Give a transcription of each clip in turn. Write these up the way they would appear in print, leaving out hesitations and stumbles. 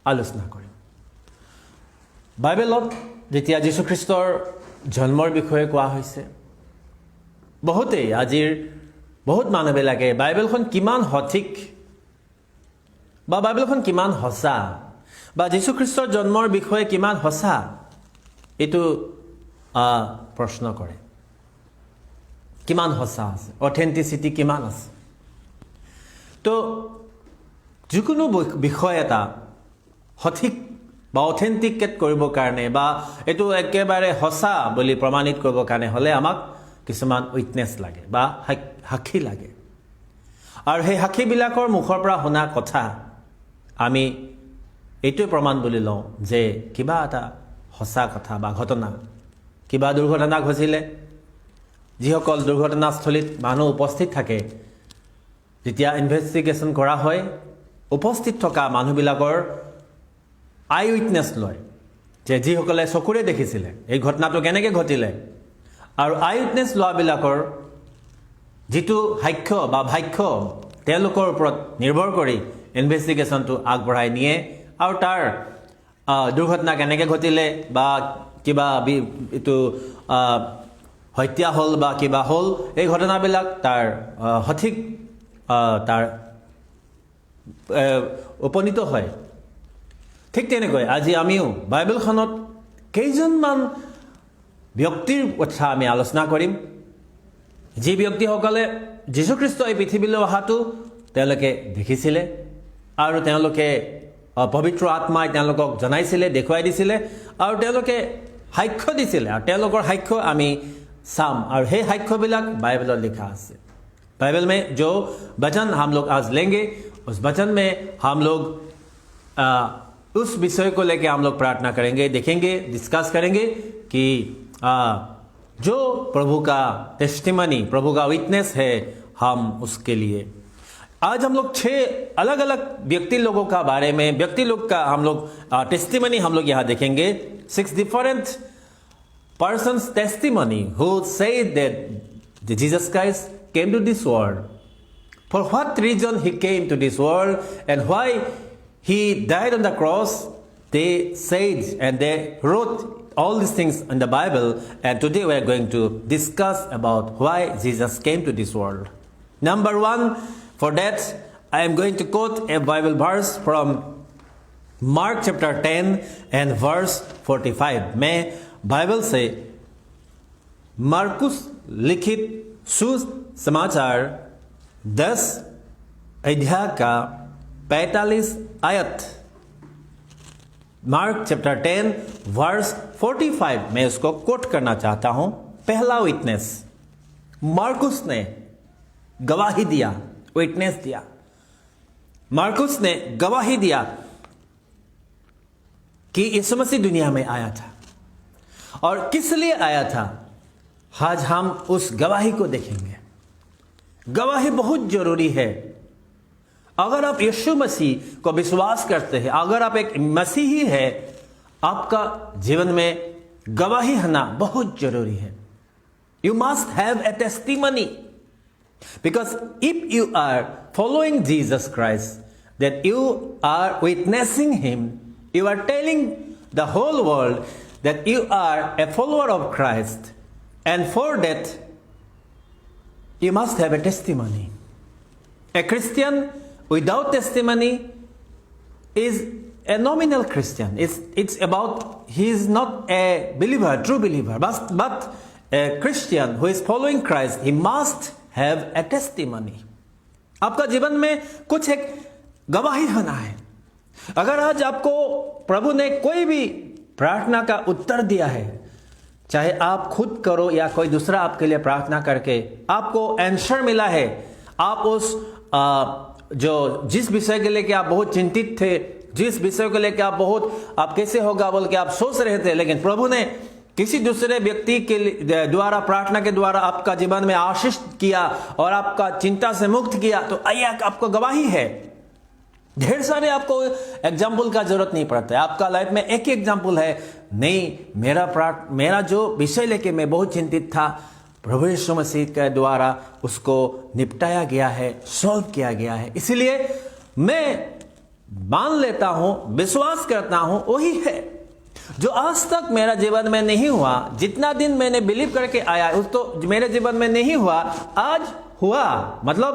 আলোচনা কৰিম। বাইবেলত যেতিয়া যীশুখ্ৰীষ্টৰ জন্মৰ বিষয়ে কোৱা হৈছে, বহুত মানুহবিলাকে বাইবেলখন কিমান সঠিক বা বাইবেলখন কিমান সঁচা বা যীশুখ্ৰীষ্টৰ জন্মৰ বিষয়ে কিমান সঁচা এইটো প্ৰশ্ন কৰে। কিমান সঁচা আছে, অথেণ্টিচিটি কিমান আছে। তো যিকোনো বিষয় এটা সঠিক বা অথেণ্টিকেট কৰিবৰ কাৰণে বা এইটো একেবাৰে সঁচা বুলি প্ৰমাণিত কৰিবৰ কাৰণে হ'লে আমাক কিছুমান উইটনেছ লাগে বা সাক্ষী লাগে। আৰু সেই সাক্ষীবিলাকৰ মুখৰ পৰা শুনা কথা আমি এইটোৱে প্ৰমাণ বুলি লওঁ যে কিবা এটা সঁচা কথা বা ঘটনা, কিবা দুৰ্ঘটনা ঘটিলে যিসকল দুৰ্ঘটনাস্থলীত মানুহ উপস্থিত থাকে, যেতিয়া ইনভেষ্টিগেশ্যন কৰা হয়, উপস্থিত থকা মানুহবিলাকৰ আই উইটনেছ লয় যে যিসকলে চকুৰে দেখিছিলে এই ঘটনাটো কেনেকৈ ঘটিলে। আৰু আই উইটনেছ লোৱাবিলাকৰ যিটো সাক্ষ্য বা ভাষ্য তেওঁলোকৰ ওপৰত নিৰ্ভৰ কৰি ইনভেষ্টিগেশ্যনটো আগবঢ়াই নিয়ে আৰু তাৰ দুৰ্ঘটনা কেনেকৈ ঘটিলে বা কিবা এইটো হত্যা হ'ল বা কিবা হ'ল, এই ঘটনাবিলাক তাৰ সঠিক তাৰ উপনীত হয়। ঠিক তেনেকৈ আজি আমিও বাইবেলখনত কেইজনমান ব্যক্তিৰ কথা আমি আলোচনা কৰিম, যি ব্যক্তিসকলে যীশুখ্ৰীষ্ট এই পৃথিৱীলৈ অহাটো তেওঁলোকে দেখিছিলে আৰু তেওঁলোকে পবিত্ৰ আত্মাই তেওঁলোকক জনাইছিলে, দেখুৱাই দিছিলে আৰু তেওঁলোকে সাক্ষ্য দিছিলে। আৰু তেওঁলোকৰ সাক্ষ্য আমি চাম আৰু সেই সাক্ষ্যবিলাক বাইবেলত লিখা আছে। बाइबल में जो वचन हम लोग आज लेंगे, उस वचन में हम लोग उस विषय को लेकर हम लोग प्रार्थना करेंगे, देखेंगे, डिस्कस करेंगे कि जो प्रभु का टेस्टिमनी, प्रभु का विटनेस है, हम उसके लिए आज हम लोग 6 अलग अलग व्यक्ति लोगों का बारे में, व्यक्ति लोग का हम लोग टेस्टिमनी हम लोग यहाँ देखेंगे। 6 different persons testimony who say that Jesus Christ came to this world. For what reason he came to this world and why he died on the cross, they said and they wrote all these things in the Bible, and today we are going to discuss about why Jesus came to this world. Number 1, for that I am going to quote a Bible verse from Mark chapter 10 and verse 45. मैं Bible से मार्कुस लिखित सुसमाचार 10 अध्याय का 45 आयत, mark chapter 10 verse 45 मैं उसको coat करना चाहता हूं। पहला विटनेस, मार्कुस ने गवाही दिया, विटनेस दिया। मार्कुस ने गवाही दिया कि यीशु मसीह दुनिया में आया था और किस लिए आया था। आज हम उस गवाही को देखेंगे। गवाही बहुत जरूरी है। अगर आप यीशु मसीह को विश्वास करते हैं, अगर आप एक मसीही है, आपका जीवन में गवाही होना बहुत जरूरी है। You must have a testimony, because if you are following Jesus Christ, that you are witnessing him, you are telling the whole world that you are a follower of Christ, and for that you must have a testimony. A Christian without testimony is a nominal Christian. It's about he is not a believer, true believer. But a Christian who is following Christ, he must have a testimony. आपका जीवन में कुछ एक गवाही होना है। अगर आज आपको प्रभु ने कोई भी प्रार्थना का उत्तर दिया है, चाहे आप खुद करो या कोई दूसरा आपके लिए प्रार्थना करके आपको आंसर मिला है, आप उस जिस विषय के लेके आप बहुत चिंतित थे, जिस विषय को लेके आप आप कैसे होगा बोल के आप सोच रहे थे, लेकिन प्रभु ने किसी दूसरे व्यक्ति के द्वारा प्रार्थना के द्वारा आपका जीवन में आशीष किया और आपका चिंता से मुक्त किया, तो आइए आपको गवाही है। ढेर सारे आपको एग्जाम्पल का जरूरत नहीं पड़ता है। आपका लाइफ में एक ही एग्जाम्पल है, नहीं मेरा जो विषय लेके मैं बहुत चिंतित था, प्रभु यीशु मसीह के द्वारा उसको निपटाया गया है, सॉल्व किया गया है। इसलिए मैं मान लेता हूं, विश्वास करता हूं, वही है जो आज तक मेरा जीवन में नहीं हुआ। जितना दिन मैंने बिलीव करके आया उस तो मेरे जीवन में नहीं हुआ, आज हुआ। मतलब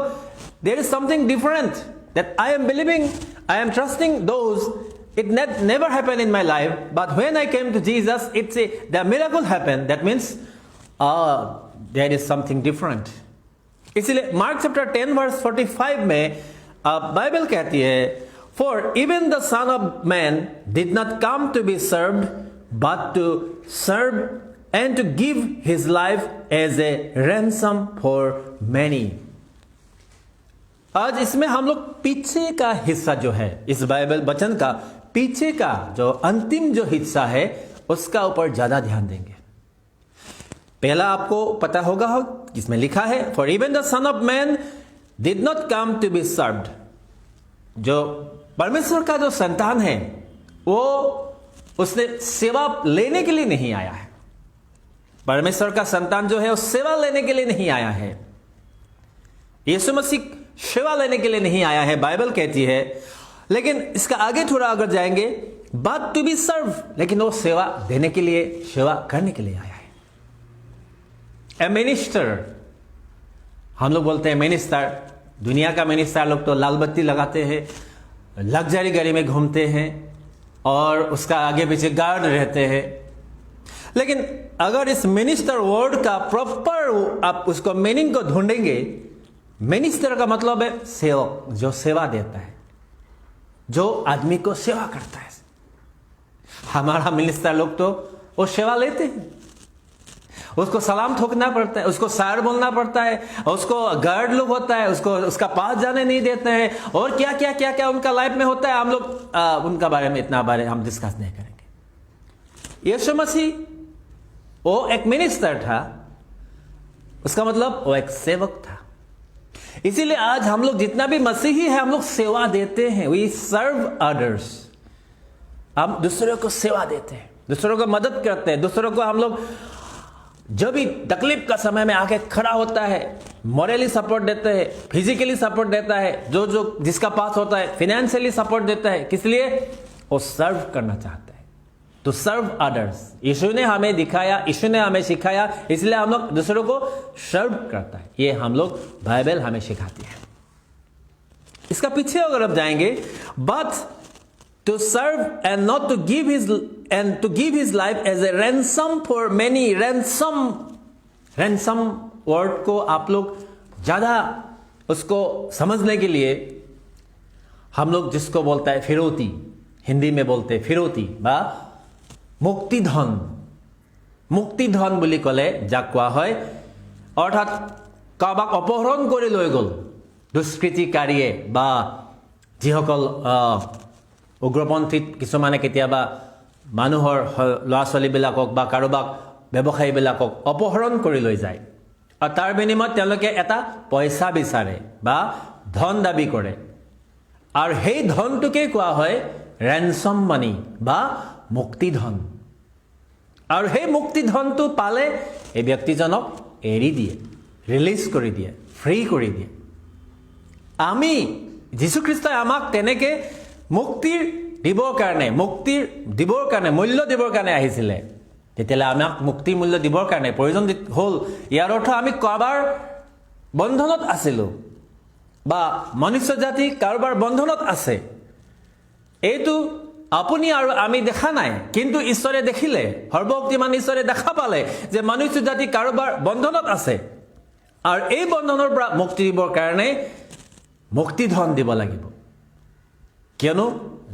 there is something different that I am believing, I am trusting those. It never happened in my life, but when I came to Jesus, the miracle happened. That means there is something different. इसलिए mark chapter 10 verse 45 में Bible कहती है, For even the Son of Man did not come to be served, but to serve and to give his life as a ransom for many. आज इसमें हम लोग पीछे का हिस्सा जो है, इस बाइबल वचन का पीछे का जो अंतिम जो हिस्सा है उसका ऊपर ज्यादा ध्यान देंगे। पहला आपको पता होगा इसमें लिखा है, For even the Son of Man did not come to be served. जो परमेश्वर का जो संतान है वो उसने सेवा लेने के लिए नहीं आया है। परमेश्वर का संतान जो है वो सेवा लेने के लिए नहीं आया है। यीशु मसीह सेवा लेने के लिए नहीं आया है, बाइबल कहती है। लेकिन इसका आगे थोड़ा अगर जाएंगे, बट टू बी सर्व, लेकिन वो सेवा देने के लिए, सेवा करने के लिए आया है। ए मिनिस्टर, हम लोग बोलते हैं मिनिस्टर, दुनिया का मिनिस्टर लोग तो लाल बत्ती लगाते हैं, लग्जरी गाड़ी में घूमते हैं और उसका आगे पीछे गार्ड रहते हैं। लेकिन अगर इस मिनिस्टर वर्ड का प्रॉपर आप उसको मीनिंग को ढूंढेंगे, मिनिस्टर का मतलब है सेवक, जो सेवा देता है, जो आदमी को सेवा करता है। हमारा मिनिस्टर लोग तो वो सेवा लेते हैं, उसको सलाम ठोकना पड़ता है, उसको सर बोलना पड़ता है, उसको गार्ड लोग होता है, उसको उसका पास जाने नहीं देते हैं, और क्या क्या क्या क्या उनका लाइफ में होता है। हम लोग उनका बारे में इतना बारे हम डिस्कस नहीं करेंगे। यीशु मसीह वो एक मिनिस्टर था, उसका मतलब वो एक सेवक था। इसीलिए आज हम लोग जितना भी मसीही है, हम लोग सेवा देते हैं। वी सर्व अदर्स, हम दूसरों को सेवा देते हैं, दूसरों को मदद करते हैं, दूसरों को हम लोग जो भी तकलीफ का समय में आके खड़ा होता है, मॉरली सपोर्ट देते हैं, फिजिकली सपोर्ट देता है, जो जिसका पास होता है फिनेंशियली सपोर्ट देता है। किस लिए? वो सर्व करना चाहता है, टू सर्व अदर्स। यीशु ने हमें दिखाया, यीशु ने हमें सिखाया, इसलिए हम लोग दूसरों को सर्व करता है। ये हम लोग बाइबल हमें सिखाती है। इसका पीछे अगर आप जाएंगे, but to serve and not to give his life as a ransom for many. ransom word को आप लोग ज्यादा उसको समझने के लिए हम लोग जिसको बोलता है फिरौती, हिंदी में बोलते हैं फिरौती बा मुक्तिधन। मुक्तिधन বুলি ক'লে যাক কোৱা হয়, অৰ্থাৎ কাবাক অপহৰণ কৰি লৈ গ'ল দুষ্কৃতিকাৰীয়ে বা যিসকল উগ্ৰপন্থীত কিছুমানে কেতিয়াবা মানুহৰ ল'ৰা ছোৱালীবিলাকক বা কাৰোবাক ব্যৱসায়ীবিলাকক অপহৰণ কৰি লৈ যায়, আৰু তাৰ বিনিময়ত তেওঁলোকে এটা পইচা বিচাৰে বা ধন দাবী কৰে, আৰু সেই ধনটোকে কোৱা হয় ৰেনচম মানি বা মুক্তিধন। আৰু সেই মুক্তিধনটো পালে এই ব্যক্তিজনক এৰি দিয়ে, ৰিলিজ কৰি দিয়ে, ফ্ৰী কৰি দিয়ে। আমি যীশুখ্ৰীষ্টই আমাক তেনেকৈ মুক্তিৰ দিবৰ কাৰণে মূল্য দিবৰ কাৰণে আহিছিলে। তেতিয়াহ'লে আমাক মুক্তিৰ মূল্য দিবৰ কাৰণে প্ৰয়োজন হ'ল। ইয়াৰ অৰ্থ আমি কাৰোবাৰ বন্ধনত আছিলোঁ বা মনুষ্য জাতি কাৰোবাৰ বন্ধনত আছে। এইটো আপুনি আৰু আমি দেখা নাই, কিন্তু ঈশ্বৰে দেখিলে, সৰ্বশক্তিমান ঈশ্বৰে দেখা পালে যে মনুষ্য জাতি কাৰোবাৰ বন্ধনত আছে, আৰু এই বন্ধনৰ পৰা মুক্তি দিবৰ কাৰণে মুক্তিধন দিব লাগিব। কিয়নো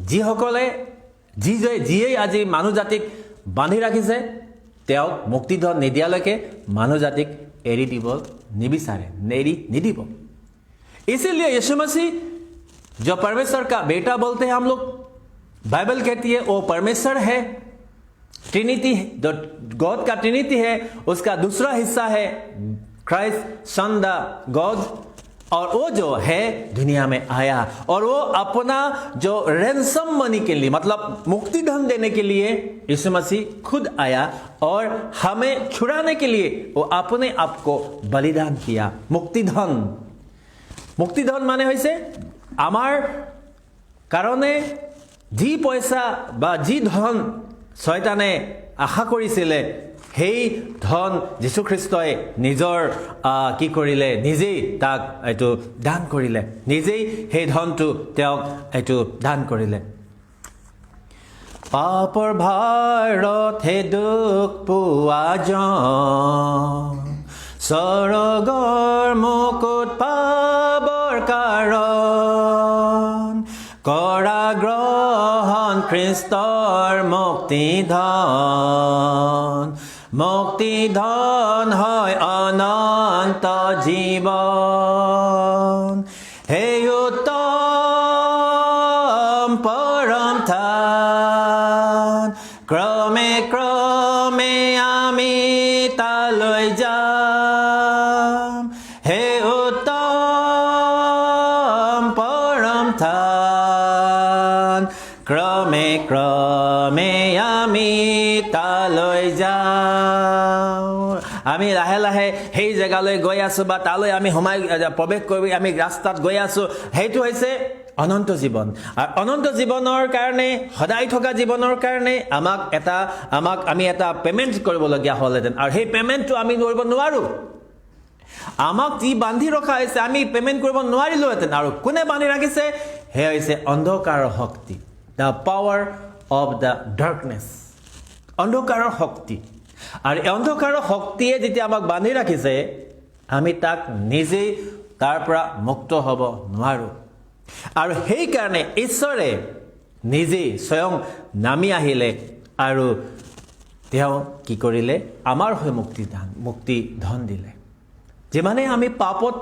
যিসকলে যিয়ে আজি মানুহ জাতিক বান্ধি ৰাখিছে, তেওঁক মুক্তিধন নিদিয়ালৈকে মানুহ জাতিক এৰি দিব নিবিচাৰে, এৰি নিদিব। इसीलिए यीशु मसीह जो परमेश्वर का बेटा बोलते हैं हम लोग, बाइबल कहती है वो परमेश्वर है, ट्रिनिटी, जो गॉड का ट्रिनिटी है उसका दूसरा हिस्सा है क्राइस्ट सन द गॉड। और वो जो है दुनिया में आया और वो अपना जो रैंसम मनी के लिए, मतलब मुक्तिधन देने के लिए यीशु मसीह खुद आया और हमें छुड़ाने के लिए वो अपने आप को बलिदान किया। मुक्तिधन, मुक्तिधन माने होइसे आमार কাৰণে যি পইচা বা যি ধন শয়তানে আশা কৰিছিলে সেই ধন যীশু খ্ৰীষ্টই নিজৰ কি কৰিলে নিজেই তাক এইটো দান কৰিলে নিজেই সেই ধনটো তেওঁক এইটো দান কৰিলে পাপৰ ভাৰত হে দুখ পোৱা জন স্বৰ্গৰ মুকুট পাবৰ কাৰণ কৰা গ্ৰহণ খ্ৰীষ্টৰ মুক্তিধন হয় অনন্ত জীৱন সেই উত্তম পৰম থান ক্ৰমে ক্ৰমে আমি তালৈ যাম সেই উত্তম পৰম থান ক্ৰমে ক্ৰমে আমি তালৈ যাওঁ আমি লাহে লাহে সেই জেগালৈ গৈ আছো বা তালৈ আমি প্ৰৱেশ কৰি আমি ৰাস্তাত গৈ আছো সেইটো হৈছে অনন্ত জীৱন আৰু অনন্ত জীৱনৰ কাৰণে সদায় থকা জীৱনৰ কাৰণে আমি এটা পেমেন্ট কৰিবলগীয়া হ'লহেঁতেন আৰু সেই পেমেন্টটো আমি কৰিব নোৱাৰো আমাক যি বান্ধি ৰখা হৈছে আমি পেমেন্ট কৰিব নোৱাৰিলোহেঁতেন আৰু কোনে বান্ধি ৰাখিছে হে হৈছে অন্ধকাৰৰ শক্তি the power of the darkness অন্ধকাৰৰ শক্তি আৰু এই অন্ধকাৰৰ শক্তিয়ে যেতিয়া আমাক বান্ধি ৰাখিছে আমি তাক নিজেই তাৰ পৰা মুক্ত হ'ব নোৱাৰো আৰু সেই কাৰণে ঈশ্বৰে নিজেই স্বয়ং নামি আহিলে আৰু তেওঁ কি কৰিলে আমাৰ হৈ মুক্তি ধন দিলে যিমানে আমি পাপত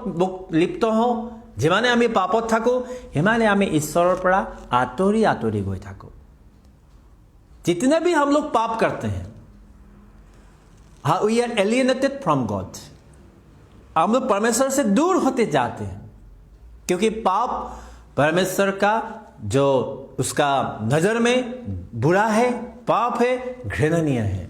লিপ্ত হওঁ যিমানে আমি পাপত থাকো সিমানে আমি ঈশ্বৰৰ পৰা আঁতৰি আঁতৰি গৈ থাকো जितने भी हम लोग पाप करते हैं we are alienated from God हम लोग परमेश्वर से दूर होते जाते हैं क्योंकि पाप परमेश्वर का जो उसका नजर में बुरा है पाप है घृणनीय है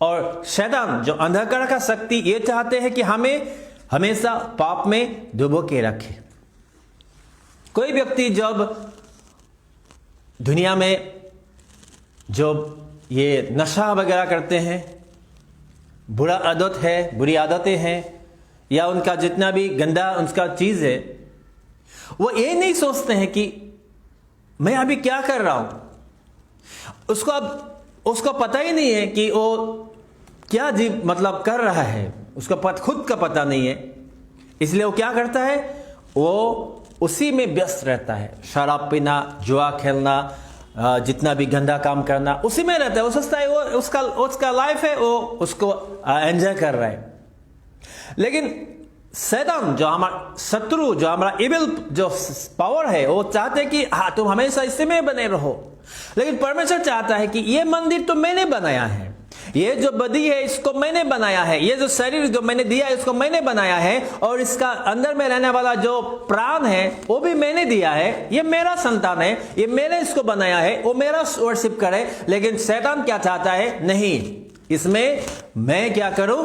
और शैतान जो अंधकार का शक्ति ये चाहते हैं कि हमें हमेशा पाप में डुबो के रखे कोई व्यक्ति जब दुनिया में जो ये नशा वगैरह करते हैं बुरी आदतें हैं या उनका जितना भी गंदा उनका चीज़ है वो ये नहीं सोचते हैं कि मैं अभी क्या कर रहा हूँ उसको पता ही नहीं है कि वो क्या मतलब कर रहा है उसका खुद का पता नहीं है इसलिए वो क्या करता है वो उसी में व्यस्त रहता है शराब पीना जुआ खेलना जितना भी गंदा काम करना उसी में रहता है वो सोचता है वो उसका लाइफ है वो उसको एंजॉय कर रहा है लेकिन शैतान जो हमारा शत्रु जो हमारा इविल जो पावर है वो चाहते हैं कि हाँ तुम हमेशा इसी में बने रहो लेकिन परमेश्वर चाहता है कि ये मंदिर तो मैंने बनाया है ये जो बदी है इसको मैंने बनाया है ये जो शरीर जो मैंने दिया है इसको मैंने बनाया है और इसका अंदर में रहने वाला जो प्राण है वो भी मैंने दिया है ये मेरा संतान है ये मैंने इसको बनाया है वो मेरा वर्शिप करे लेकिन शैतान क्या चाहता है नहीं इसमें मैं क्या करूं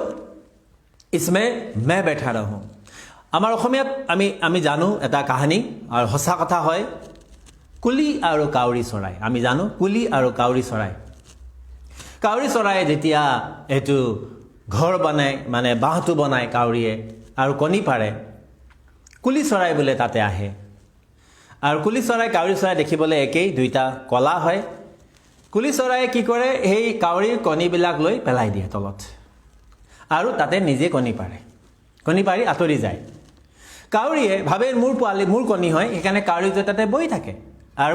इसमें मैं बैठा रहूं আমাৰ অসমীয়াত আমি জানো এটা কাহিনী আৰু সঁচা কথা হয় কুলি আৰু কাউৰী চৰাই আমি জানো কুলি আৰু কাউৰী চৰাই যেতিয়া এটো ঘৰ বনায় মানে বাহটো বনায় কাউৰীয়ে আৰু কণী পাৰে কুলি চৰাই বোলে তাতে আহে আৰু কুলি চৰাই কাউৰী চৰাই দেখিবলৈ একেই দুইটা কলা হয় কুলি চৰায়ে কি কৰে এই কাউৰীৰ কণীবিলাক লৈ পেলাই দিয়ে তলত আৰু তাতে নিজে কণী পাৰি আঁতৰি যায় কাউৰীয়ে ভাবে মোৰ কণী হয় সেইকাৰণে কাউৰীটো তাতে বহি থাকে আৰু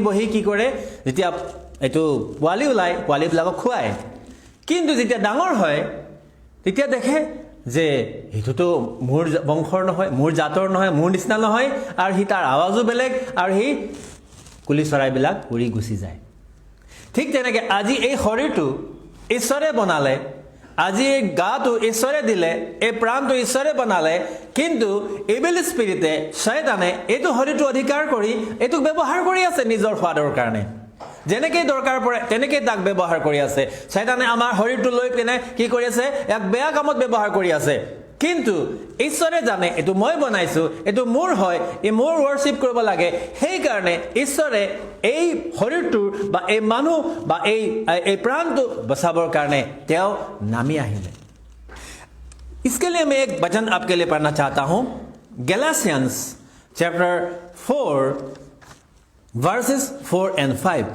বহি কি কৰে যেতিয়া এটো পোৱালি ওলায় পোৱালিবিলাকক খুৱায় কিন্তু যেতিয়া ডাঙৰ হয় তেতিয়া দেখে যে এইটোতো মোৰ বংশৰ নহয় মোৰ জাতৰ নহয় মোৰ নিচিনা নহয় আৰু হি তাৰ আৱাজো বেলেগ আৰু হি কুলি চৰাইবিলাক উৰি গুচি যায় ঠিক তেনেকৈ আজি এই শৰীৰটো ঈশ্বৰে বনালে আজি এই গাটো ঈশ্বৰে দিলে এই প্ৰাণটো ঈশ্বৰে বনালে কিন্তু ইভিল স্পিৰিটে শয়তানে এইটো শৰীৰটো অধিকাৰ কৰি এইটোক ব্যৱহাৰ কৰি আছে নিজৰ স্বাদৰ কাৰণে যেনেকৈ দৰকাৰ পৰে তেনেকৈ তাক ব্যৱহাৰ কৰি আছে শয়তানে আমাৰ শৰীৰটো লৈ পিনে কি কৰি আছে এক বেয়া কামত ব্যৱহাৰ কৰি আছে কিন্তু ঈশ্বৰে জানে এটো মই বনাইছো, এটো মোৰ হয়, এই মোৰ worship কৰিব লাগে। সেই কাৰণে ঈশ্বৰে এই শৰীৰটোৰ বা এই মানুহ বা এই প্ৰাণটো বচাবৰ কাৰণে তেওঁ নামি আহিলে। इसके लिए मैं एक वचन आपके लिए पढ़ना चाहता हूं, गैलाटियंस चैप्टर 4 verses 4 and 5।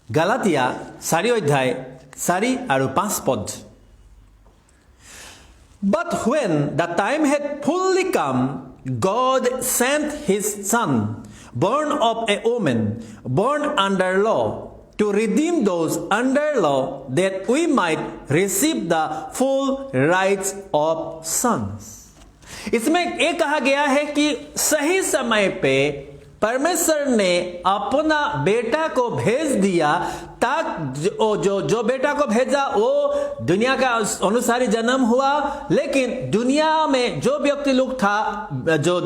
গালাতিয়া 4 অধ্যায় 4 আৰু 5 পদ। But when the time had fully come, God sent his son, born of a woman, born under law, to redeem those under law, that we might receive the full rights of sons। इसमें ये कहा गया है कि सही समय पे परमेश्वर ने अपना बेटा को भेज दिया, ताकि जो बेटा को भेजा वो दुनिया का अनुसारी जन्म हुआ, लेकिन दुनिया में जो व्यक्ति लोग था जो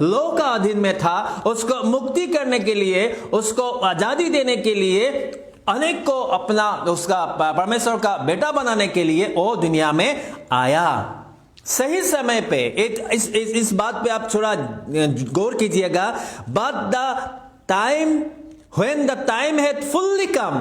लो का अधीन में था, उसको मुक्ति करने के लिए, उसको आजादी देने के लिए, अनेक को अपना उसका परमेश्वर का बेटा बनाने के लिए वो दुनिया में आया सही समय पे। इस बात पे आप थोड़ा गौर कीजिएगा। But the time when the time had fully come,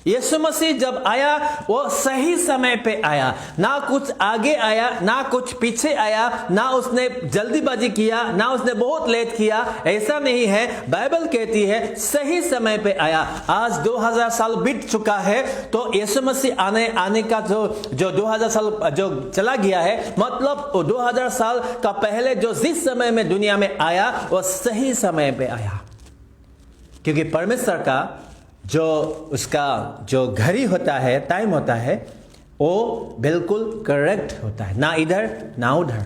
Yeshu Masih जब आया वो सही समय पे आया, ना कुछ आगे आया ना कुछ पीछे आया, ना उसने जल्दीबाजी किया ना उसने बहुत लेट किया, ऐसा नहीं है। बाइबल कहती है सही समय पे आया। आज 2000 साल बीत चुका है, तो यीशु मसीह आने का जो 2000 साल जो चला गया है, मतलब 2000 साल का पहले जो जिस समय में दुनिया में आया वो सही समय पे आया, क्योंकि परमेश्वर का जो उसका जो घड़ी होता है, टाइम होता है, वो बिल्कुल करेक्ट होता है, ना इधर ना उधर।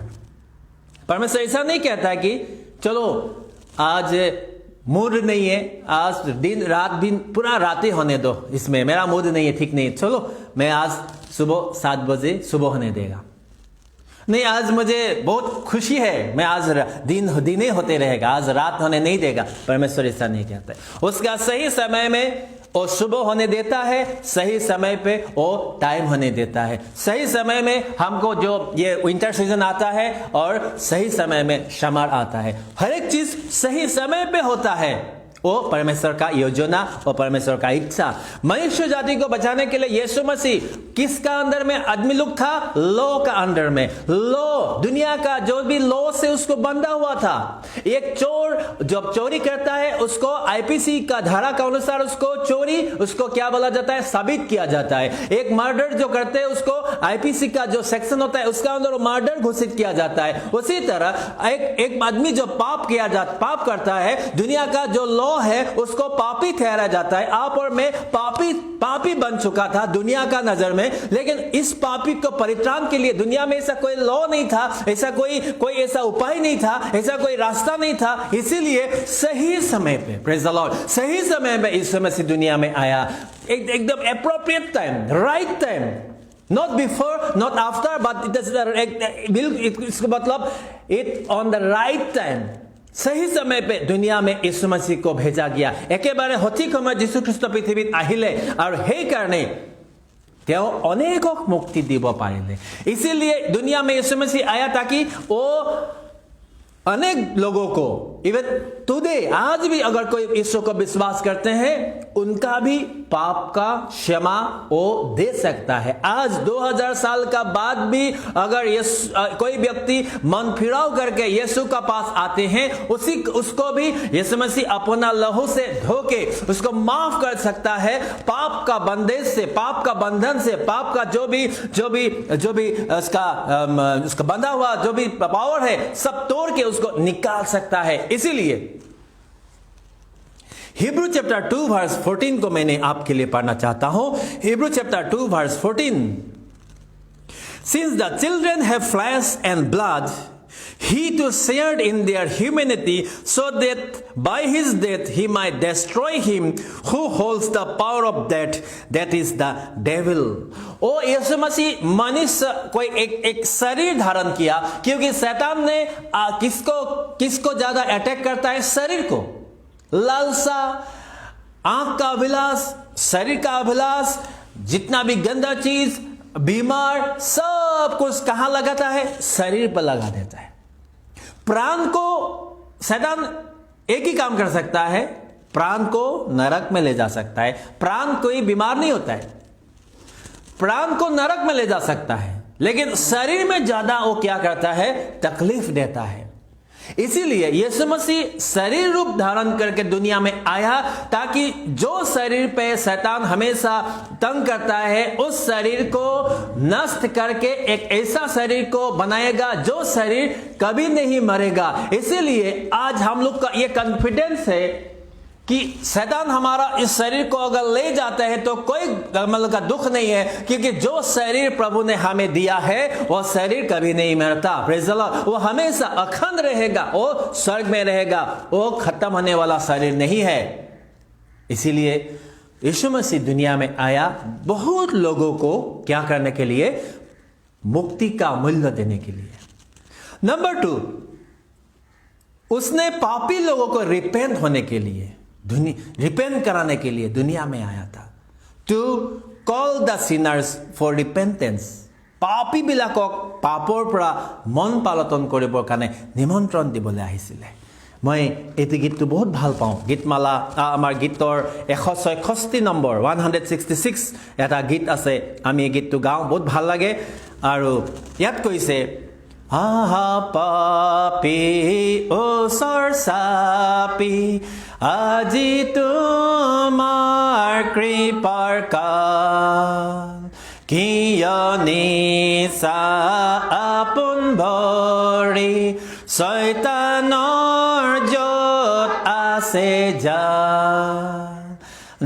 परमेश्वर ऐसा नहीं कहता कि चलो आज मूड नहीं है, आज दिन पूरा रात ही होने दो, इसमें मेरा मूड नहीं है, ठीक नहीं, चलो मैं आज सुबह 7 बजे सुबह होने देगा। नहीं, आज मुझे बहुत खुशी है, मैं आज दिन ही होते रहेगा, आज रात होने नहीं देगा। परमेश्वर ऐसा नहीं कहता है। उसका सही समय में वो सुबह होने देता है, सही समय पे वो टाइम होने देता है। सही समय में हमको जो ये विंटर सीजन आता है और सही समय में समर आता है। हर एक चीज सही समय पे होता है, वो परमेश्वर का योजना और परमेश्वर का इच्छा। मनुष्य जाति को बचाने के लिए यीशु मसीह किसका अंदर में आदमी लोग था? लॉ का अंदर में। लॉ दुनिया का जो भी लॉ से उसको बंधा हुआ था। एक चोर जब चोरी करता है उसको आईपीसी का धारा के अनुसार उसको क्या बोला जाता है? साबित किया जाता है। एक मर्डर जो करते हैं उसको आईपीसी का जो सेक्शन होता है उसका अंदर मर्डर घोषित किया जाता है। उसी तरह एक आदमी जो पाप करता है, दुनिया का जो लॉ है उसको पापी ठहराया जाता है। आप और मैं पापी बन चुका था दुनिया का नजर में, लेकिन इस पापी को परित्राण के लिए दुनिया में ऐसा कोई लॉ नहीं था, ऐसा कोई ऐसा उपाय नहीं था, ऐसा कोई रास्ता नहीं था। इसीलिए सही समय पे, प्रेज द लॉर्ड, सही समय पे इस समय से दुनिया में आया, एकदम appropriate time, right time, not before not after, but it is मतलब it on the right time। सही समय पे दुनिया में यीशु मसीह को भेजा गया। एकेबारे सঠিক সময়ত যীশু খ্ৰীষ্ট পৃথিৱীত আহিলে আৰু সেই কাৰণে তেওঁ অনেকক মুক্তি দিব পাৰিলে। इसीलिए दुनिया में यीशु मसीह आया ताकि वो अनेक लोगों को, इवन टुडे, आज भी अगर कोई यीशु को विश्वास करते हैं उनका भी पाप का क्षमा वो दे सकता है। आज 2000 साल का बाद भी अगर कोई व्यक्ति मन फिराव करके यीशु का पास आते हैं, उसको भी यीशु मसीह अपना लहू से धोके उसको माफ कर सकता है। पाप का बंदेज से, पाप का बंधन से, पाप का जो भी उसका बंधा हुआ जो भी पावर है सब तोड़ के उसको निकाल सकता है। इसीलिए हिब्रू चैप्टर 2 वर्स 14 को मैंने आपके लिए पढ़ना चाहता हूं। Hebrews chapter 2 verse 14, Since the children have flesh and blood, he too shared in their humanity, so that by his death he might destroy him who holds the power of death, that is the devil। ओ यीशु मसीह मनुष्य कोई एक शरीर धारण किया, क्योंकि शैतान ने किसको ज्यादा अटैक करता है? शरीर को। लालसा, आंख का अभिलाष, शरीर का अभिलाष, जितना भी गंदा चीज, बीमार, सब सब कुछ कहां लगाता है? शरीर पर लगा देता है। प्राण को शैतान एक ही काम कर सकता है, प्राण को नरक में ले जा सकता है। प्राण कोई बीमार नहीं होता है, प्राण को नरक में ले जा सकता है, लेकिन शरीर में ज्यादा वो क्या करता है? तकलीफ देता है। इसीलिए यीशु मसीह शरीर रूप धारण करके दुनिया में आया, ताकि जो शरीर पे शैतान हमेशा तंग करता है, उस शरीर को नष्ट करके एक ऐसा शरीर को बनाएगा जो शरीर कभी नहीं मरेगा। इसीलिए आज हम लोग का ये कॉन्फिडेंस है कि शैतान हमारा इस शरीर को अगर ले जाता है तो कोई मतलब का दुख नहीं है, क्योंकि जो शरीर प्रभु ने हमें दिया है वह शरीर कभी नहीं मरता। Praise the Lord. वो हमेशा अखंड रहेगा, वो स्वर्ग में रहेगा, वो खत्म होने वाला शरीर नहीं है। इसीलिए यीशु मसीह दुनिया में आया बहुत लोगों को क्या करने के लिए? मुक्ति का मूल्य देने के लिए। नंबर 2, उसने पापी लोगों को रिपेंट होने के लिए, रिपेंट कराने के लिए दुनिया में आया था। To call the sinners for repentance. पापी बिलाকক पापर পৰা মন পালটন কৰিবৰ কাৰণে নিমন্ত্ৰণ দিবলৈ আহিছিলে। মই এই গীতটো বহুত ভাল পাওঁ। গীতমালা আমাৰ গীতৰ 166 নম্বৰ 166 এটা গীত আছে, আমি এই গীতটো গাওঁ, বহুত ভাল লাগে। আৰু ইয়াত কৈছে, আহা পাপী ওচৰ চাপি আজি তোমাৰ কৃপাৰ কাল, কিয় নিচা আপোন ভৰি শয়তানৰ যত আছে জাল,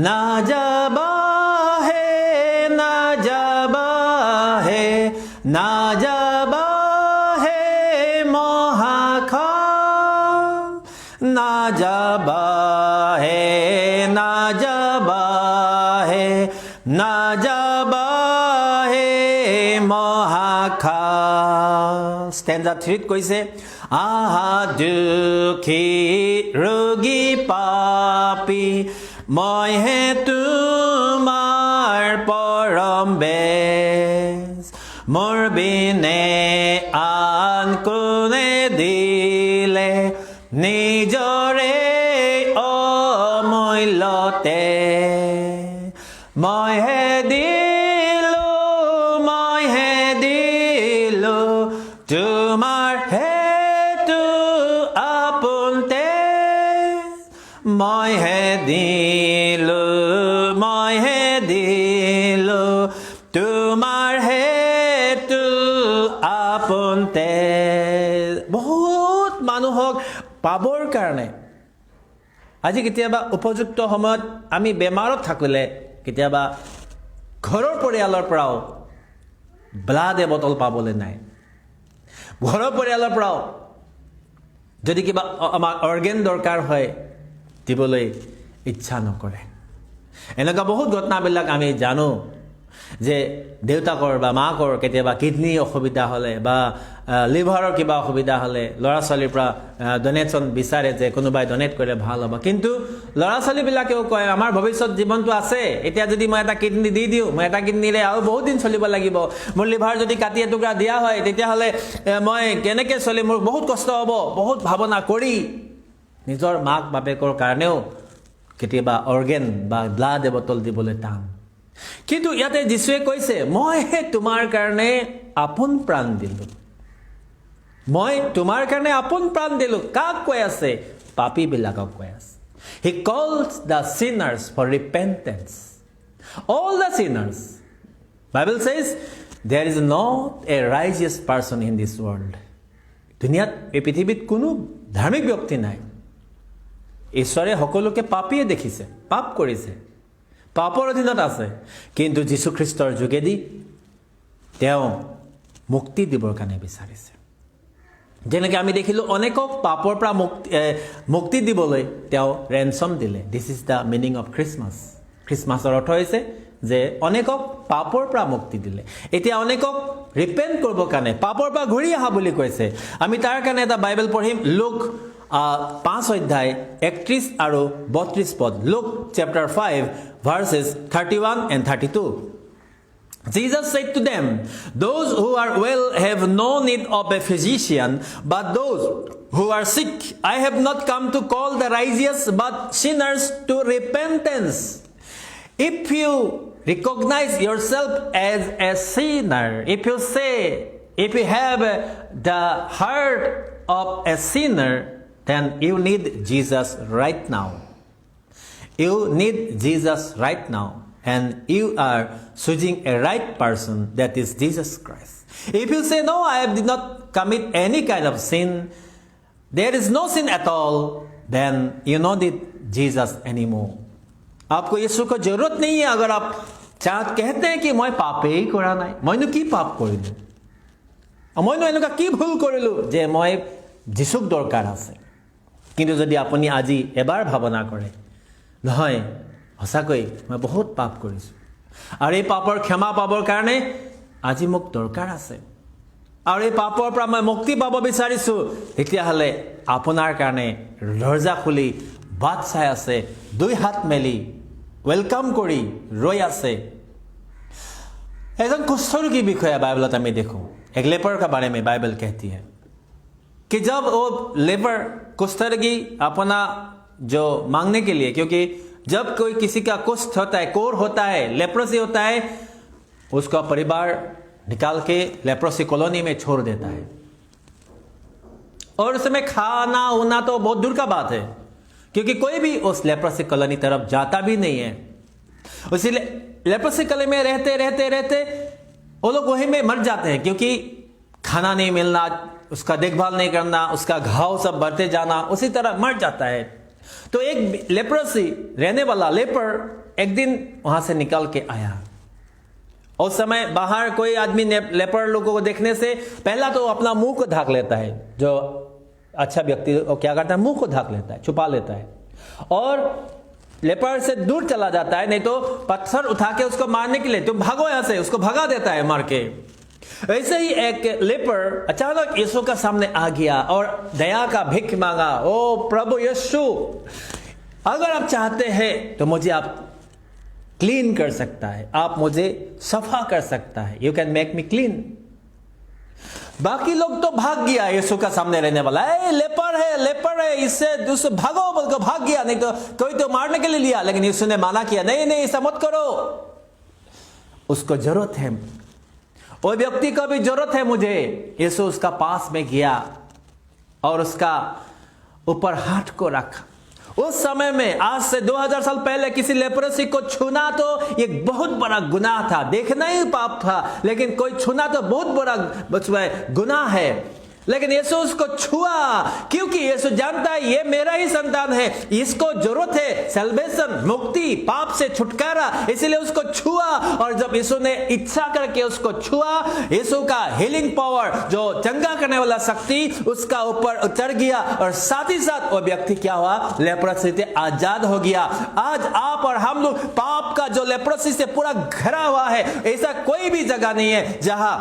নাযাবা হে নাযাবা হে নাযাবা হে মহাকাল, নাযাবা হে নাযাবা হে নাযাবা হে মহাকাল। স্টেঞ্জা 3 কৈছে, আহা দুখী ৰোগী পাপী মই হে তোমাৰ পৰম বেজ, মোৰ বিনে আন কোনে দিলে নিজৰে অমূল্যতে, মই হে দিলো তোমাৰ হেতু আপোন তেজ, মই হে দিলো তোমাৰ হেতু আপোন তেজ। বহুত মানুহক পাবৰ কাৰণে আজি কেতিয়াবা উপযুক্ত সময়ত আমি বেমাৰত থাকিলে, কেতিয়াবা ঘৰৰ পৰিয়ালৰ পৰাও ব্লাড এবটল পাবলৈ নাই, ঘৰৰ পৰিয়ালৰ পৰাও যদি কিবা আমাৰ অৰ্গেন দৰকাৰ হয় দিবলৈ ইচ্ছা নকৰে। এনেকুৱা বহুত ঘটনাবিলাক আমি জানো যে দেউতাকৰ বা মাকৰ কেতিয়াবা কিডনি অসুবিধা হ'লে বা লিভাৰৰ কিবা অসুবিধা হ'লে ল'ৰা ছোৱালীৰ পৰা ডনেশ্যন বিচাৰে যে কোনোবাই ডনেট কৰিলে ভাল হ'ব, কিন্তু ল'ৰা ছোৱালীবিলাকেও কয় আমাৰ ভৱিষ্যত জীৱনটো আছে, এতিয়া যদি মই এটা কিডনি দি দিওঁ, মই এটা কিডনিৰে আৰু বহুত দিন চলিব লাগিব, মোৰ লিভাৰ যদি কাটি এটুকুৰা দিয়া হয় তেতিয়াহ'লে মই কেনেকৈ চলিম, মোৰ বহুত কষ্ট হ'ব, বহুত ভাৱনা কৰি নিজৰ মাক বাপেকৰ কাৰণেও কেতিয়াবা অৰ্গেন বা ব্লাড এবটল দিবলৈ টান। কিন্তু ইয়াতে যীশুৱে কৈছে, মই তোমাৰ কাৰণে আপোন প্ৰাণ দিলোঁ, মই তোমাৰ কাৰণে আপোন প্ৰাণ দিলোঁ। কাক কৈ আছে? পাপীবিলাকক কৈ আছে। He calls the sinners for repentance. All the sinners. Bible says there is not a righteous person in this world. দুনিয়াত এই পৃথিৱীত কোনো ধাৰ্মিক ব্যক্তি নাই। ঈশ্বৰে সকলোকে পাপীয়ে দেখিছে, পাপ কৰিছে, পাপৰ অধীনত আছে, কিন্তু যীশুখ্ৰীষ্টৰ যোগেদি তেওঁ মুক্তি দিবৰ কাৰণে বিচাৰিছে। যেনেকৈ আমি দেখিলোঁ অনেকক পাপৰ পৰা মুক্তি দিবলৈ তেওঁ ৰেনচম দিলে। This is the meaning of Christmas. খ্ৰীষ্টমাছৰ অৰ্থ হৈছে যে অনেকক পাপৰ পৰা মুক্তি দিলে। এতিয়া অনেকক ৰিপেণ্ট কৰিবৰ কাৰণে পাপৰ পৰা ঘূৰি অহা বুলি কৈছে। আমি তাৰ কাৰণে এটা বাইবেল পঢ়িম, লুক 5 অধ্যায় 31 আৰু 32 পদ। Look chapter 5 versus 31 and 32। Jesus said to them, those who are well have no need of a physician, but those who are sick. I have not come to call the righteous, but sinners to repentance. If you recognize yourself as a sinner, if you have the heart of a sinner, then you need Jesus right now. You need Jesus right now. And you are choosing a right person, that is Jesus Christ. If you say, no, I did not commit any kind of sin, there is no sin at all, then you don't need Jesus anymore. आपको यीशु को जरूरत नहीं है। अगर आप कहते हैं कि मैं पापे ही करा নাই, মইনো কি পাপ কৰিলো, মইনো এনেকা কি ভুল কৰিলো যে মই যিশুক দৰকাৰ আছে। কিন্তু যদি আপুনি আজি এবাৰ ভাবনা কৰে, নহয় সঁচাকৈ মই বহুত পাপ কৰিছোঁ আৰু এই পাপৰ ক্ষমা পাবৰ কাৰণে আজি মোক দৰকাৰ আছে আৰু এই পাপৰ পৰা মই মুক্তি পাব বিচাৰিছোঁ, তেতিয়াহ'লে আপোনাৰ কাৰণে দৰজা খুলি বাট চাই আছে, দুই হাত মেলি वेलकम करी रही आसे। एजन कुष्ठरोगी বিষয়ে बाइबलत हमें देखो, एक लेपर का बारे में बाइबल कहती है कि जब वो लेपर कुष्ठरोगी अपना जो मांगने के लिए, क्योंकि जब कोई किसी का कुष्ठ होता है, कोर होता है, लेप्रोसी होता है, उसका परिवार निकाल के लेप्रोसी कॉलोनी में छोड़ देता है और उसमें खाना होना तो बहुत दूर का बात है, क्योंकि कोई भी उस लेप्रोसी कॉलोनी तरफ जाता भी नहीं है। उसी लेप्रोसी कॉलोनी में रहते रहते रहते वो लोग वहीं में मर जाते हैं, क्योंकि खाना नहीं मिलना, उसका देखभाल नहीं करना, उसका घाव सब बढ़ते जाना, उसी तरह मर जाता है। तो एक लेप्रोसी रहने वाला लेपर एक दिन वहां से निकल के आया। उस समय बाहर कोई आदमी लेपर लोगों को देखने से पहला तो अपना मुंह को ढक लेता है, जो अच्छा व्यक्ति क्या करता है, मुंह को ढक लेता है, छुपा लेता है और लेपर से दूर चला जाता है, नहीं तो पत्थर उठा के उसको मारने के लिए, तुम भागो यहां से, उसको भगा देता है मार के। ऐसे ही एक लेपर अचानक यीशु का सामने आ गया और दया का भिख मांगा, ओ प्रभु यीशु, अगर आप चाहते हैं तो मुझे आप क्लीन कर सकता है, आप मुझे सफा कर सकता है, you can make me clean. बाकी लोग तो भाग गया, यीशु का सामने रहने वाला है, लेपर है, इससे भागो बोलकर भाग गया, नहीं तो कोई तो मारने के लिए लिया, लेकिन यीशु ने माना किया, नहीं नहीं ऐसा मत करो, उसको जरूरत है, वो व्यक्ति को भी जरूरत है मुझे। यीशु उसका पास में गया और उसका ऊपर हाथ को रखा। उस समय में आज से 2000 साल पहले किसी लेप्रोसी को छूना तो एक बहुत बड़ा गुनाह था, देखना ही पाप था, लेकिन कोई छूना तो बहुत बड़ा गुनाह है। लेकिन यीशु उसको छुआ, क्योंकि यीशु जानता है ये मेरा ही संतान है, इसको जरूरत है सैल्वेशन, मुक्ति, पाप से छुटकारा, इसीलिए उसको छुआ। और जब यीशु ने इच्छा करके उसको छुआ, यीशु का हीलिंग पावर, जो चंगा करने वाला शक्ति उसका ऊपर उतर गया और साथ ही साथ वो व्यक्ति क्या हुआ, लेप्रोसी से आजाद हो गया। आज आप और हम लोग पाप का जो लेप्रोसी से पूरा घिरा हुआ है, ऐसा कोई भी जगह नहीं है जहां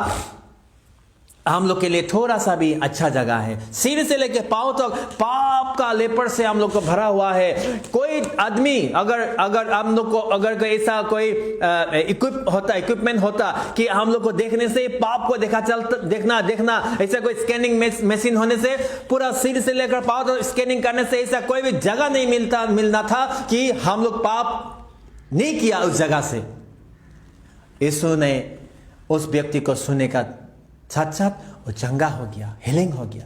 हम लोग के लिए थोड़ा सा भी अच्छा जगह है। सिर से लेकर पांव तक पाप का लेपर से हम लोग को भरा हुआ है। कोई आदमी अगर हम लोग को अगर ऐसा कोई इक्विपमेंट होता कि हम लोग को देखने से पाप को देखना ऐसा कोई स्कैनिंग मशीन होने से पूरा सिर से लेकर पांव तक स्कैनिंग करने से ऐसा कोई भी जगह नहीं मिलना था कि हम लोग पाप नहीं किया उस जगह से। यीशु ने उस व्यक्ति को सुनने का साथ साथ वो चंगा हो गया, हीलिंग हो गया।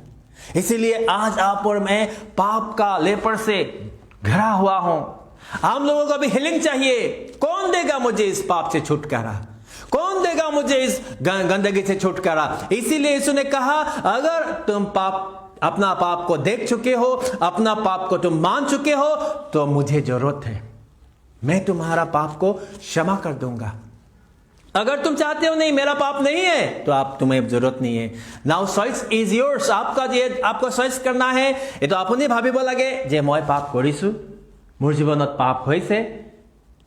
इसीलिए आज आप और मैं पाप का लेपर से घिरा हुआ हूं। हम लोगों को भी हीलिंग चाहिए। कौन देगा मुझे इस पाप से छुटकारा, कौन देगा मुझे इस गंदगी से छुटकारा। इसीलिए यीशु ने कहा, अगर तुम अपना पाप को देख चुके हो, अपना पाप को तुम मान चुके हो, तो मुझे जरूरत है, मैं तुम्हारा पाप को क्षमा कर दूंगा। अगर तुम चाहते हो नहीं मेरा पाप नहीं है, तो तुम्हें जरूरत नहीं है। Now choice is yours. आपको चॉइस करना है। ये तो आपने भाविब লাগে যে মই পাপ কৰিছো, মোৰ জীৱনত পাপ হৈছে,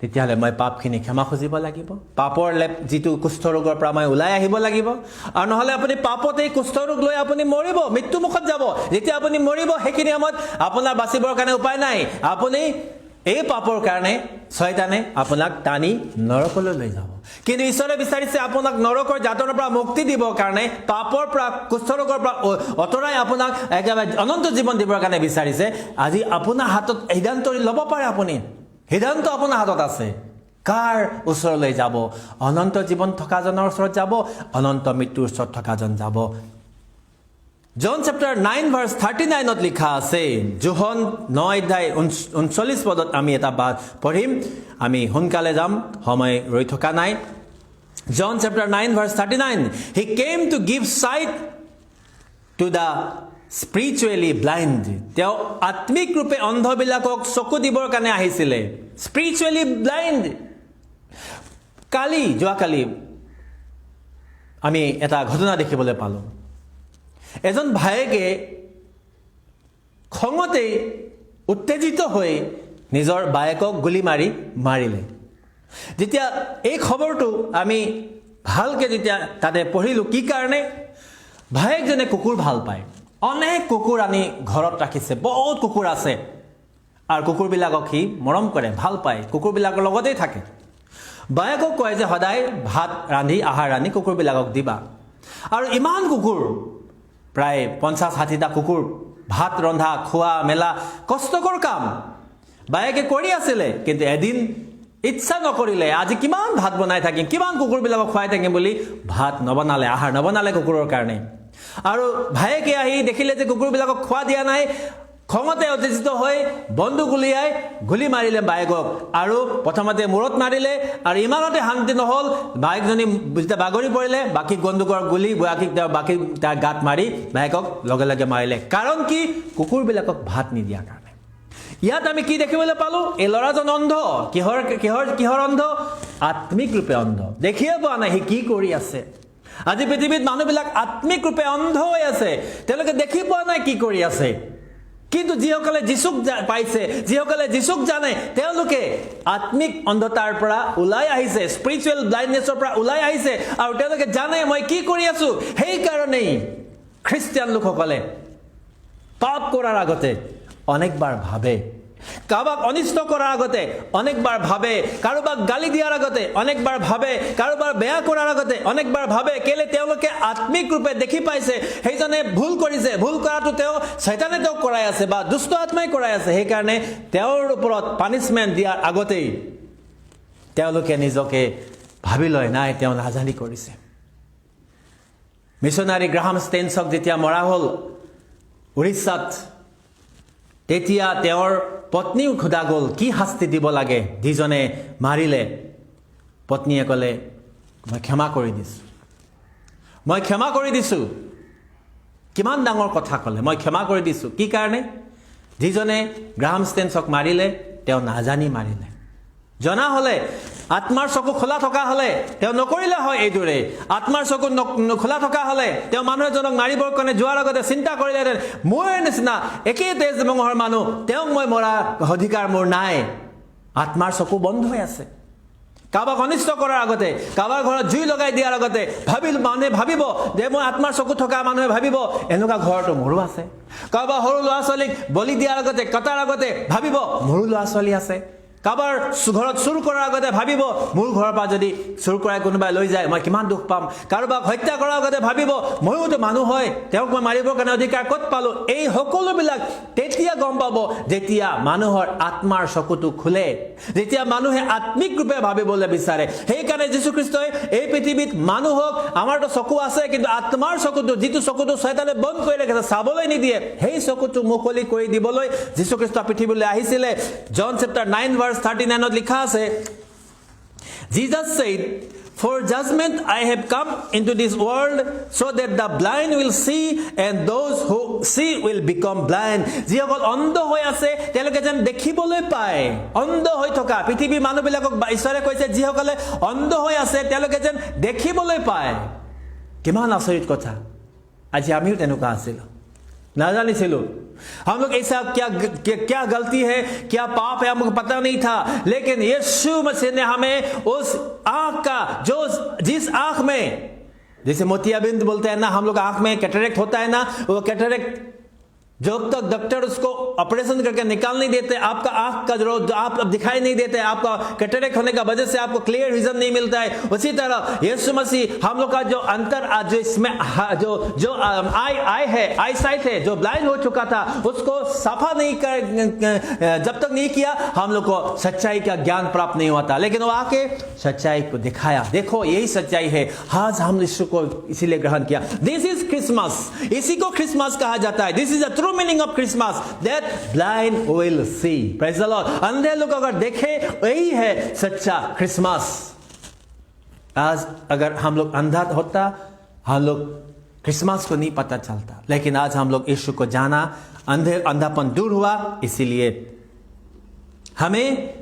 তেতিয়াহ'লে মই পাপখিনি ক্ষমা খুজিব লাগিব, পাপৰ যিটো কুষ্ঠ ৰোগৰ পৰা মই ওলাই আহিব লাগিব। আৰু নহ'লে আপুনি পাপতে কুষ্ঠ ৰোগ লৈ আপুনি মৰিব, মৃত্যু মুখত যাব। যেতিয়া আপুনি মৰিব সেইখিনি সময়ত আপোনাৰ বাচিবৰ কাৰণে উপায় নাই। আপুনি এই পাপৰ কাৰণে শয়তানে আপোনাক টানি নৰকলৈ লৈ যাব। কিন্তু ঈশ্বৰে বিচাৰিছে আপোনাক নৰকৰ যাতনাৰ পৰা মুক্তি দিবৰ কাৰণে, পাপৰ পৰা, কুষ্ঠ ৰোগৰ পৰা অতৰাই আপোনাক একেবাৰে অনন্ত জীৱন দিবৰ কাৰণে বিচাৰিছে। আজি আপোনাৰ হাতত সিদ্ধান্ত ল'ব পাৰে, আপুনি সিদ্ধান্ত আপোনাৰ হাতত আছে। কাৰ ওচৰলৈ যাব? অনন্ত জীৱন থকাজনৰ ওচৰত যাব, অনন্ত মৃত্যুৰ ওচৰত থকাজন যাব। জন চেপ্টাৰ 9 ভাৰ্চ 39ত লিখা আছে, যোহন 9 অধ্যায় 39 পদত আমি এটা বাত পঢ়িম। আমি সোনকালে যাম, সময় ৰৈ থকা নাই। John chapter 9 verse 39, he came to give sight to the spiritually blind. তেওঁ আত্মিক ৰূপে অন্ধবিলাকক চকু দিবৰ কাৰণে আহিছিলে। Spiritually blind. যোৱাকালি আমি এটা ঘটনা দেখিবলৈ পালোঁ। এজন ভায়েকে খঙতে উত্তেজিত হৈ নিজৰ বায়েকক গুলি মাৰিলে। যেতিয়া এই খবৰটো আমি ভালকৈ যেতিয়া তাতে পঢ়িলোঁ, কি কাৰণে? ভায়েকজনে কুকুৰ ভাল পায়, অনেক কুকুৰ আনি ঘৰত ৰাখিছে, বহুত কুকুৰ আছে, আৰু কুকুৰবিলাকক সি মৰম কৰে, ভাল পায়, কুকুৰবিলাকৰ লগতেই থাকে। বায়েকক কয় যে সদায় ভাত ৰান্ধি, আহাৰ ৰান্ধি কুকুৰবিলাকক দিবা। আৰু ইমান কুকুৰ, প্ৰায় 50-60টা কুকুৰ, ভাত ৰন্ধা, খোৱা মেলা কষ্টকৰ কাম বায়েকে কৰি আছিলে। কিন্তু এদিন ইচ্ছা নকৰিলে, আজি কিমান ভাত বনাই থাকিম, কিমান কুকুৰবিলাকক খুৱাই থাকিম বুলি ভাত নবনালে, আহাৰ নবনালে কুকুৰৰ কাৰণে। আৰু ভায়েকে আহি দেখিলে যে কুকুৰবিলাকক খোৱা দিয়া নাই। খঙতে উত্তেজিত হৈ বন্দুক উলিয়াই গুলি মাৰিলে বায়েকক, আৰু প্ৰথমতে মূৰত মাৰিলে, আৰু ইমানতে শান্তি নহ'ল, বায়েকজনী যেতিয়া বাগৰি পৰিলে, বাকী বন্দুকৰ গুলি বাকী তাৰ গাত মাৰি বায়েকক লগে লগে মাৰিলে। কাৰণ কি? কুকুৰবিলাকক ভাত নিদিয়াৰ কাৰণে। ইয়াত আমি কি দেখিবলৈ পালোঁ? এই ল'ৰাজন অন্ধ। কিহৰ অন্ধ? আত্মিক ৰূপে অন্ধ। দেখিয়ে পোৱা নাই সি কি কৰি আছে। আজি পৃথিৱীত মানুহবিলাক আত্মিক ৰূপে অন্ধ হৈ আছে, তেওঁলোকে দেখি পোৱা নাই কি কৰি আছে। কিন্তু যিসকলে যীশুক পাইছে, যিসকলে যীশুক জানে, তেওঁলোকে আত্মিক অন্ধতাৰ পৰা ওলাই আহিছে, স্পিৰিচুৱেল ব্লাইণ্ডনেছৰ পৰা ওলাই আহিছে, আৰু তেওঁলোকে জানে মই কি কৰি আছোঁ। সেইকাৰণেই খ্ৰীষ্টিয়ান লোকসকলে পাপ কৰাৰ আগতে অনেকবাৰ ভাবে, কাৰোবাক অনিষ্ট কৰাৰ আগতে অনেকবাৰ ভাবে, কাৰোবাক গালি দিয়াৰ আগতে অনেকবাৰ ভাবে, কাৰোবাৰ বেয়া কৰাৰ আগতে অনেকবাৰ ভাবে। কেলে? তেওঁলোকে আত্মিক ৰূপে দেখি পাইছে সেইজনে ভুল কৰিছে, ভুল কৰাটো শয়তানে তেওঁক কৰাই আছে বা দুষ্ট আত্মাই কৰাই আছে। সেইকাৰণে তেওঁৰ ওপৰত পানিছমেণ্ট দিয়াৰ আগতেই তেওঁলোকে নিজকে ভাবি লয়, নাই তেওঁ নাজানি কৰিছে। মিছনাৰী গ্ৰাহাম ষ্টেইনছক যেতিয়া মৰা হ'ল উৰিষ্যাত, তেতিয়া তেওঁৰ পত্নীও সোধা গ'ল কি শাস্তি দিব লাগে যিজনে মাৰিলে। পত্নীয়ে ক'লে, মই ক্ষমা কৰি দিছোঁ। কিমান ডাঙৰ কথা ক'লে, মই ক্ষমা কৰি দিছোঁ। কি কাৰণে? যিজনে গ্ৰাহাম ষ্টেইনছক মাৰিলে তেওঁ নাজানি মাৰিলে। জনা হ'লে, আত্মাৰ চকু খোলা থকা হ'লে তেওঁ নকৰিলে হয় এইদৰে। আত্মাৰ চকু খোলা থকা হ'লে তেওঁ মানুহ এজনক মাৰিবৰ কাৰণে যোৱাৰ আগতে চিন্তা কৰিলেহেঁতেন, মোৰ নিচিনা একেই তেজ বংশৰ মানুহ, তেওঁক মই মৰা অধিকাৰ মোৰ নাই। আত্মাৰ চকু বন্ধ হৈ আছে। কাৰোবাক অনিষ্ট কৰাৰ আগতে, কাৰোবাৰ ঘৰত জুই লগাই দিয়াৰ আগতে মানুহে ভাবিব যে মই আত্মাৰ চকু থকা মানুহে ভাবিব এনেকুৱা ঘৰতো মোৰো আছে। কাৰোবাৰ সৰু ল'ৰা ছোৱালীক বলি দিয়াৰ আগতে, কটাৰ আগতে ভাবিব মোৰো ল'ৰা ছোৱালী আছে। কাৰোবাৰ ঘৰত চুৰ কৰাৰ আগতে ভাবিব মোৰ ঘৰৰ পৰা যদি চুৰ কৰাই কোনোবাই লৈ যায় মই কিমান দুখ পাম। কাৰোবাক হত্যা কৰাৰ আগতে ভাবিব ময়োতো মানুহ হয়, তেওঁক মই মাৰিবৰ কাৰণে অধিকাৰ ক'ত পালোঁ। এই সকলোবিলাক তেতিয়া গম পাব যেতিয়া মানুহৰ আত্মাৰ চকুটো খোলে, যেতিয়া মানুহে আত্মিক ৰূপে ভাবিবলৈ বিচাৰে। সেইকাৰণে যীশুখ্ৰীষ্টই এই পৃথিৱীত মানুহক, আমাৰতো চকু আছে কিন্তু আত্মাৰ চকুটো, যিটো চকুটো শয়তানে বন্ধ কৰি ৰাখিছে, চাবলৈ নিদিয়ে, সেই চকুটো মুকলি কৰি দিবলৈ যীশুখ্ৰীষ্ট পৃথিৱীলৈ আহিছিলে। জন চেপ্টাৰ 9 ভাৰ্চ 39ত লিখা আছে, Jesus said, for judgment I have come into this world so that the blind will see and those who see will become blind. যিসকল অন্ধ হৈ আছে তেওঁলোকে যেন দেখিবলৈ পায়। অন্ধ হৈ থকা পৃথিৱীৰ মানুহবিলাকক ঈশ্বৰে কৈছে যিসকলে অন্ধ হৈ আছে তেওঁলোকে যেন দেখিবলৈ পায়। কিমান আচৰিত কথা। আজি আমিও তেনেকুৱা আছিলোঁ, नाजानिसिलु। हम लोग ऐसा क्या गलती है, क्या पाप है हमको पता नहीं था, लेकिन यीशु मसीह ने हमें उस आँख का, जिस आँख में, जैसे मोतियाबिंद बोलते हैं ना, हम लोग आँख में कैटरेक्ट होता है ना, वो कैटरेक्ट जब तक डॉक्टर उसको ऑपरेशन करके निकाल नहीं देते, आपका आंख का जो आप दिखाई नहीं देते, आपका कैटरेक्ट होने का वजह से आपको क्लियर विजन नहीं मिलता है, उसी तरह यीशु मसीह हम लोग का जो अंतर जो इसमें जो आई है, आई साइट है, जो ब्लाइंड हो चुका था, उसको सफा नहीं कर जब तक नहीं किया हम लोग को सच्चाई का ज्ञान प्राप्त नहीं होता। लेकिन वो आके सच्चाई को दिखाया, देखो यही सच्चाई है। आज हम यीशु को इसीलिए ग्रहण किया। दिस इज क्रिसमस, इसी को क्रिसमस कहा जाता है। This is the true meaning of Christmas, that blind will see. Praise the Lord. अंधे लोग अगर देखे, यही है सच्चा क्रिसमस। आज अगर हम लोग अंधा होता, हम लोग क्रिसमस को नहीं पता चलता। लेकिन आज हम लोग यीशु को जाना, अंधापन दूर हुआ, इसीलिए हमें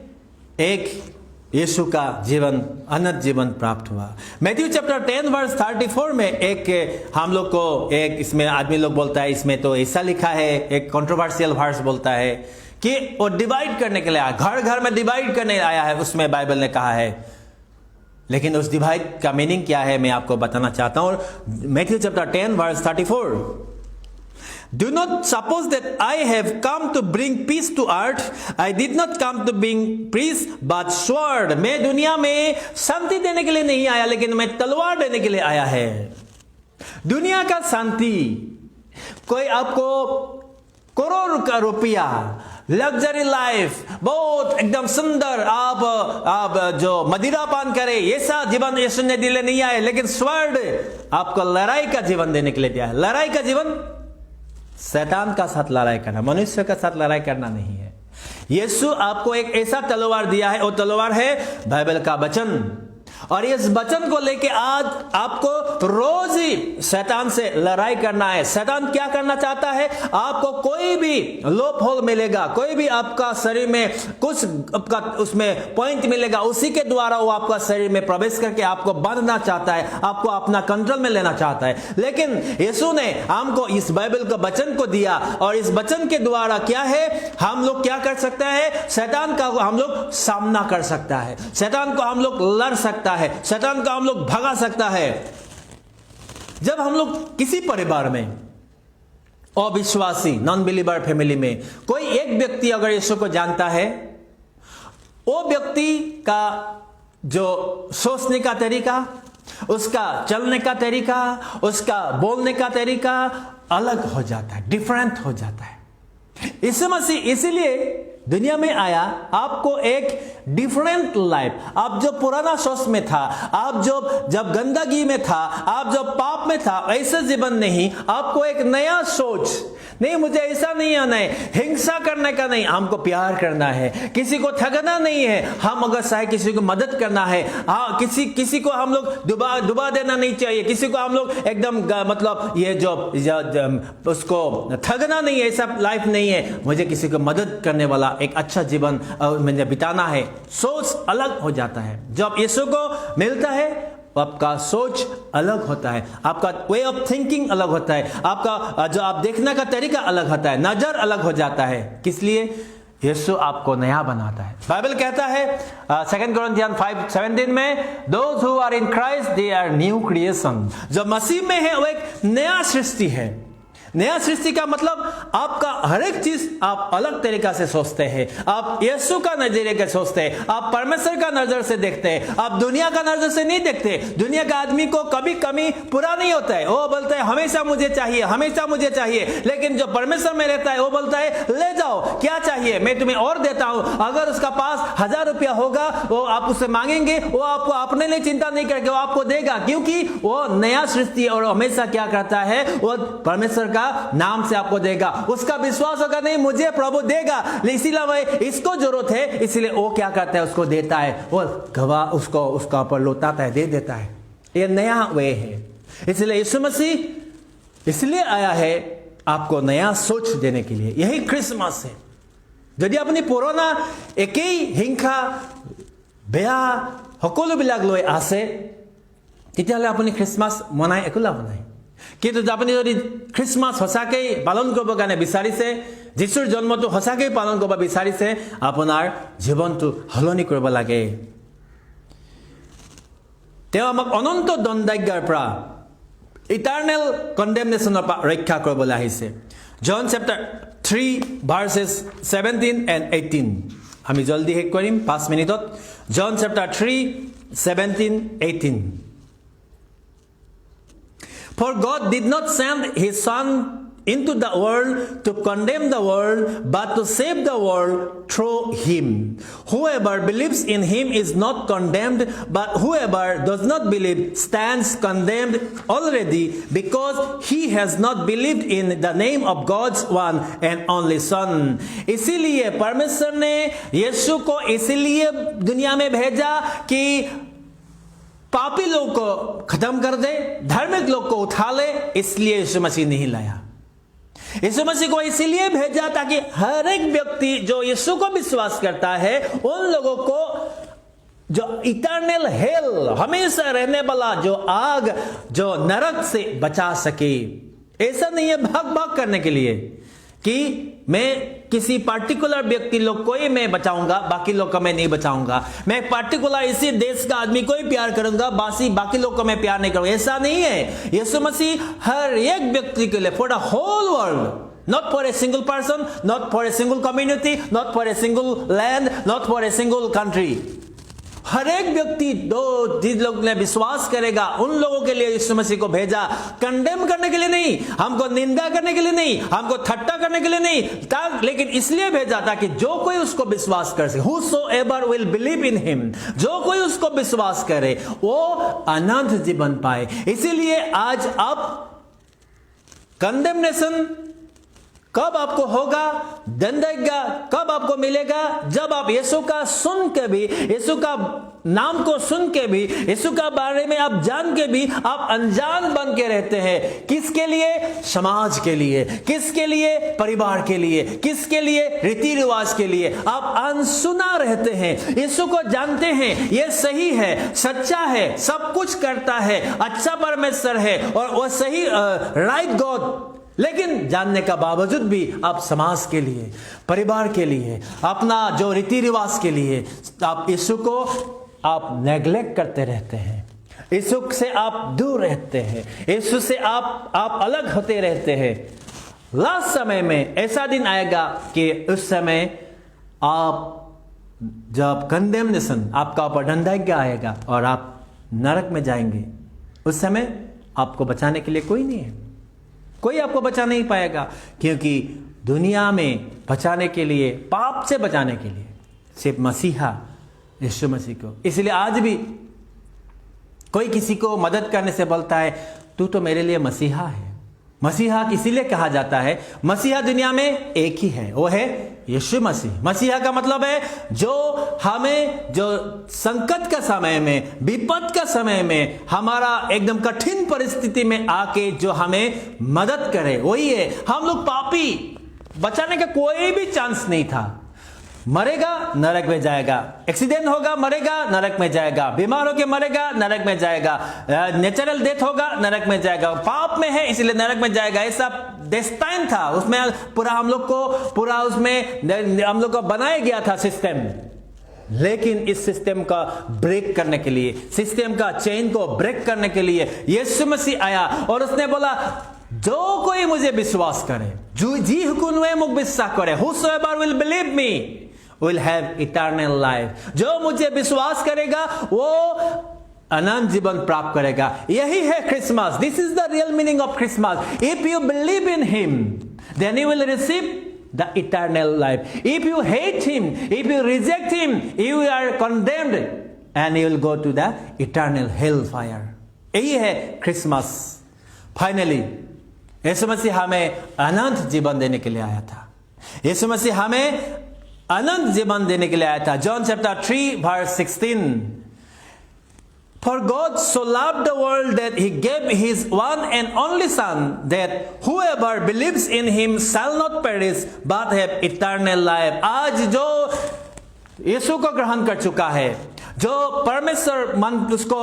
एक यीशु का जीवन, अनंत जीवन प्राप्त हुआ। मैथ्यू चैप्टर 10 वर्स 34 में एक हम लोग को एक इसमें आदमी लोग बोलता है, इसमें तो ऐसा लिखा है, एक कंट्रोवर्शियल वर्स बोलता है कि वो डिवाइड करने के लिए आया, घर घर में डिवाइड करने आया है, उसमें बाइबल ने कहा है। लेकिन उस डिवाइड का मीनिंग क्या है मैं आपको बताना चाहता हूं। Matthew chapter 10 verse 34, Do not suppose that I have come to bring peace to earth. I did not come to bring peace but sword. मैं दुनिया में शांति देने के लिए नहीं आया, लेकिन मैं तलवार देने के लिए आया है। दुनिया का शांति, कोई आपको करोड़ का रुपया, लग्जरी लाइफ, बहुत एकदम सुंदर, आप जो मदिरा पान करे, ऐसा जीवन यीशु ने दिले नहीं आए। लेकिन स्वर्ण आपको लड़ाई का जीवन देने के लिए दिया है। लड़ाई का जीवन शैतान का साथ लड़ाई करना, मनुष्य का साथ लड़ाई करना नहीं है। यीशु आपको एक ऐसा तलवार दिया है, वो तलवार है बाइबल का वचन। और इस वचन को लेके आज आपको रोज ही शैतान से लड़ाई करना है। शैतान क्या करना चाहता है? आपको कोई भी लोप होल मिलेगा, कोई भी आपका शरीर में कुछ आपका उसमें पॉइंट मिलेगा, उसी के द्वारा वो आपका शरीर में प्रवेश करके आपको बांधना चाहता है, आपको अपना कंट्रोल में लेना चाहता है। लेकिन यीशु ने हमको इस बाइबल का वचन को दिया, और इस वचन के द्वारा क्या है, हम लोग क्या कर सकते हैं? शैतान का हम लोग सामना कर सकता है, शैतान को हम लोग लड़ सकता है, शैतान को हम लोग भगा सकता है। जब हम लोग किसी परिवार में अविश्वासी नॉन बिलीवर फैमिली में कोई एक व्यक्ति अगर यीशु को जानता है, वो व्यक्ति का जो सोचने का तरीका, उसका चलने का तरीका, उसका बोलने का तरीका अलग हो जाता है, डिफरेंट हो जाता है। यीशु मसीह इसीलिए दुनिया में आया, आपको एक डिफरेंट लाइफ, आप जो पुराना सोच में था, आप जो जब गंदगी में था, आप जो पाप में था, ऐसा जीवन नहीं, आपको एक नया सोच। नहीं, मुझे ऐसा नहीं आना है, हिंसा करने का नहीं, हमको प्यार करना है, किसी को ठगना नहीं है, हम अगर चाहे किसी को मदद करना है, हाँ, किसी को हम लोग डुबा देना नहीं चाहिए, किसी को हम लोग एकदम मतलब ये जो उसको ठगना नहीं है, ऐसा लाइफ नहीं है। मुझे किसी को मदद करने वाला एक अच्छा जीवन मुझे बिताना है। सोच अलग हो जाता है जब यीशु को मिलता है, आपका सोच अलग होता है, आपका वे ऑफ थिंकिंग अलग होता है, आपका जो आप देखने का तरीका अलग होता है, नजर अलग हो जाता है। किस लिए? यीशु आपको नया बनाता है। बाइबल कहता है 2 कोरिन्थियन 5:17 में, those who are in Christ they are new creation. जो मसीह में है वो एक नया सृष्टि है। नया सृष्टि का मतलब आपका हर एक चीज आप अलग तरीका से सोचते हैं, आप यीशु का नजरिए से सोचते हैं, आप परमेश्वर का नजर से देखते हैं, आप दुनिया का नजर से नहीं देखते। दुनिया का आदमी को कभी कमी पूरा नहीं होता है, वो बोलता है हमेशा मुझे चाहिए, हमेशा मुझे चाहिए। लेकिन जो परमेश्वर में रहता है वो बोलता है ले जाओ, क्या चाहिए मैं तुम्हें और देता हूं। अगर उसका पास 1000 रुपया होगा, वो आप उससे मांगेंगे, वो आपको अपने लिए चिंता नहीं करके वो आपको देगा, क्योंकि वो नया सृष्टि और हमेशा क्या करता है, वो परमेश्वर का नाम से आपको देगा। उसका विश्वास होगा नहीं मुझे प्रभु देगा, इसीलिए इसको जरूरत है, इसलिए वो क्या करता है, उसको देता है, वो गवाह उसको उसका ऊपर लौटाता है, दे देता है। ये नया वे है। इसलिए यीशु मसीह इसलिए आया है आपको नया सोच देने के लिए। यही क्रिसमस है। यदि अपनी पुराना एक ही हिंसा बेया সকলোবিলাক লৈ আছে, তেতিয়াহ'লে আপুনি খ্ৰীষ্টমাছ মনাই একো লাভ নাই। কিন্তু আপুনি যদি খ্ৰীষ্টমাছ সঁচাকৈ পালন কৰিব কাৰণে বিচাৰিছে, যীশুৰ জন্মটো সঁচাকৈ পালন কৰিব বিচাৰিছে, আপোনাৰ জীৱনটো সলনি কৰিব লাগে। তেওঁ আমাক অনন্ত দণ্ডাজ্ঞাৰ পৰা, ইটাৰনেল কণ্ডেমনেশ্যনৰ পৰা ৰক্ষা কৰিবলৈ আহিছে। John chapter 3 verses 17 and 18. আমি জলদি শেষ কৰিম 5 মিনিটত। John chapter 3 17 18. For God did not send his son into the world to condemn the world, but to save the world through him. Whoever believes in him is not condemned, but whoever does not believe stands condemned already, because he has not believed in the name of God's one and only Son. इसीलिए परमेश्वर ने यीशु को इसलिए दुनिया में भेजा कि पापी लोग को खत्म कर दे, धार्मिक लोग को उठा ले। इसलिए यीशु मसीह नहीं लाया। यीशु मसीह को इसीलिए भेजा ताकि हर एक व्यक्ति जो यीशु को विश्वास करता है उन लोगों को जो इटर्नल हेल, हमेशा रहने वाला जो आग, जो नरक से बचा सके। ऐसा नहीं है भाग भाग करने के लिए कि मैं किसी पार्टिकुलर व्यक्ति लोग को ही मैं बचाऊंगा, बाकी लोग को मैं नहीं बचाऊंगा। मैं पार्टिकुलर इसी देश का आदमी को ही प्यार करूंगा, बाकी लोग को मैं प्यार नहीं करूंगा। ऐसा नहीं है। यीशु मसीह हर एक व्यक्ति के लिए, for the whole world, not for a single person, not for a single community, not for a single land, not for a single country. हर एक व्यक्ति जिन लोग ने विश्वास करेगा उन लोगों के लिए यीशु मसीह को भेजा। कंडेम करने के लिए नहीं, हमको निंदा करने के लिए नहीं, हमको ठट्टा करने के लिए नहीं, लेकिन इसलिए भेजा ताकि जो कोई उसको विश्वास कर सके, whosoever will believe in him, जो कोई उसको विश्वास करे वो अनंत जीवन पाए। इसीलिए आज आप कंडेमनेशन कब आपको होगा, दंडगा कब आपको मिलेगा, जब आप यीशु का सुन के भी, यीशु का नाम को सुन के भी, यीशु का बारे में आप जान के भी आप अनजान बन के रहते हैं। किसके लिए? समाज के लिए। किसके लिए? परिवार के लिए। किसके लिए? रीति रिवाज के लिए। आप अनसुना रहते हैं। यीशु को जानते हैं ये सही है, सच्चा है, सब कुछ करता है, अच्छा परमेश्वर है और वो सही राइट गॉड, लेकिन जानने का बावजूद भी आप समाज के लिए, परिवार के लिए, अपना जो रीति रिवाज के लिए आप यीशु को आप नेग्लेक्ट करते रहते हैं। यीशु से आप दूर रहते हैं, यीशु से आप अलग होते रहते हैं। लास्ट समय में ऐसा दिन आएगा कि उस समय आप जब कंडेमनेशन आपका ऊपर दंडाज्ञा आएगा और आप नरक में जाएंगे, उस समय आपको बचाने के लिए कोई नहीं है, कोई आपको बचा नहीं पाएगा। क्योंकि दुनिया में बचाने के लिए, पाप से बचाने के लिए सिर्फ मसीहा, यीशु मसीह को। इसलिए आज भी कोई किसी को मदद करने से बोलता है तू तो मेरे लिए मसीहा है। मसीहा इसीलिए कहा जाता है, मसीहा दुनिया में एक ही है, वो है यीशु मसीह। मसीहा का मतलब है जो हमें, जो संकट का समय में, विपद का समय में, हमारा एकदम कठिन परिस्थिति में आके जो हमें मदद करे, वही है। हम लोग पापी, बचाने का कोई भी चांस नहीं था। मरेगा नरक में जाएगा, एक्सीडेंट होगा मरेगा नरक में जाएगा, बीमार होकर मरेगा नरक में जाएगा, नेचुरल डेथ होगा नरक में जाएगा, पाप में है इसलिए नरक में जाएगा। ऐसा डेस्टाइन था, उसमें पूरा हम लोग को बनाया गया था सिस्टम। लेकिन इस सिस्टम का ब्रेक करने के लिए, सिस्टम का चेन को ब्रेक करने के लिए यीशु मसीह आया और उसने बोला जो कोई मुझे विश्वास करे, जी हुकुन मुख विश्वास करे, whosoever will believe me will have eternal life। जो मुझे विश्वास करेगा वो अनंत जीवन प्राप्त करेगा। यही है Christmas. This is the real meaning of Christmas. If you believe in him then you will receive the eternal life. If you hate him, if you reject him, you are condemned and you will go to the eternal hellfire. यही है Christmas. Finally यीशु मसीह हमें अनंत जीवन देने के लिए आया था। यीशु मसीह हमें अनंत जीवन देने के लिए आया था। John chapter 3 verse 16। For God so loved the world that he gave his one and only Son, that whoever believes in him shall not perish but have eternal life। आज जो यीशु को ग्रहण कर चुका है, जो उसको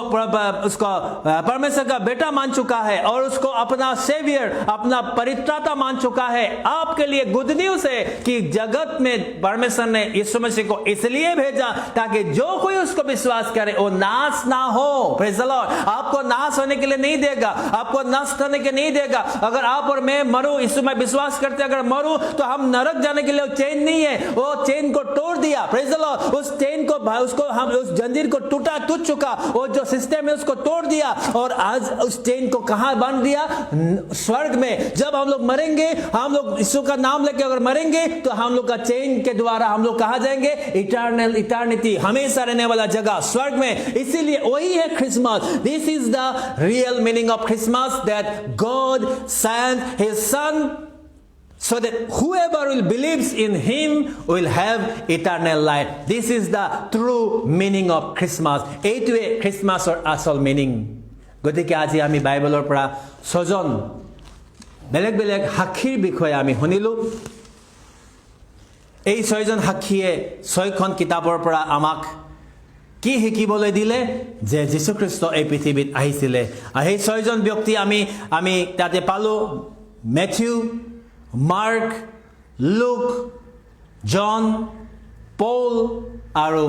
परमेश्वर का बेटा मान चुका है और उसको अपना सेवियर, अपना परित्राता मान चुका है, आपके लिए गुड न्यूज़ है कि जगत में परमेश्वर ने यीशु मसीह को इसलिए भेजा ताकि जो कोई उसको विश्वास करे वो नाश ना हो। Praise the Lord. आपको नाश होने के लिए नहीं देगा, आपको नष्ट होने के नहीं देगा। अगर आप और मैं मरूं, यीशु में विश्वास करते अगर मरूं तो हम नरक जाने के लिए चेन नहीं है, वो चेन को तोड़ दिया। Praise the Lord. उस चेन को, उसको हम उस जंजीर को टूट चुका, वो जो सिस्टम है उसको तोड़ दिया और आज उस चेन को कहां बांध दिया? स्वर्ग में। जब हम लोग मरेंगे, हम लोग यीशु का नाम लेके अगर मरेंगे तो हम लोग का चेन के द्वारा हम लोग कहां जाएंगे? इटर्निटी, हमेशा रहने वाला जगह स्वर्ग में। इसीलिए वही है Christmas. This is the real meaning of Christmas, that God sent his son so that whoever will believes in him will have eternal life. This is the true meaning of Christmas. এইটোৱে খ্ৰীষ্টমাছৰ আচল meaning. গতিকে আজি আমি বাইবেলৰ পৰা 6জন বেলেগ বেলেগ সাক্ষীৰ বিষয়ে আমি শুনিলো। এই 6জন সাক্ষীয়ে 6খন কিতাপৰ পৰা আমাক কি শিকিবলৈ দিলে? যে যীশুখ্ৰীষ্ট এই পৃথিৱীত আহিছিলে। আৰু সেই 6জন ব্যক্তি আমি তাতে পালো। মেথিউ, মাৰ্ক, লুক, জন, পল আৰু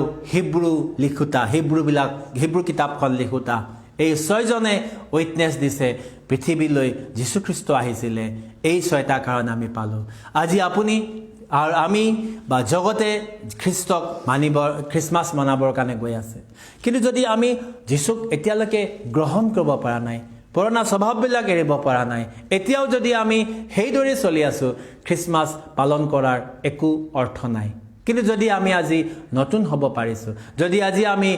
হিব্ৰু কিতাপখন লিখোতা। এই 6জনে উইটনেছ দিছে পৃথিৱীলৈ যীশুখ্ৰীষ্ট আহিছিলে। এই 6টা কাৰণ আমি পালো। আজি আপুনি আৰু আমি বা জগতে খ্ৰীষ্টক খ্ৰীষ্টমাছ মনাবৰ কাৰণে গৈ আছে, কিন্তু যদি আমি যীশুক এতিয়ালৈকে গ্ৰহণ কৰিব পৰা নাই, পুৰণা স্বভাৱবিলাক এৰিব পৰা নাই, এতিয়াও যদি আমি সেইদৰে চলি আছোঁ, খ্ৰীষ্টমাছ পালন কৰাৰ একো অৰ্থ নাই। কিন্তু যদি আমি আজি নতুন হ'ব পাৰিছোঁ, যদি আজি আমি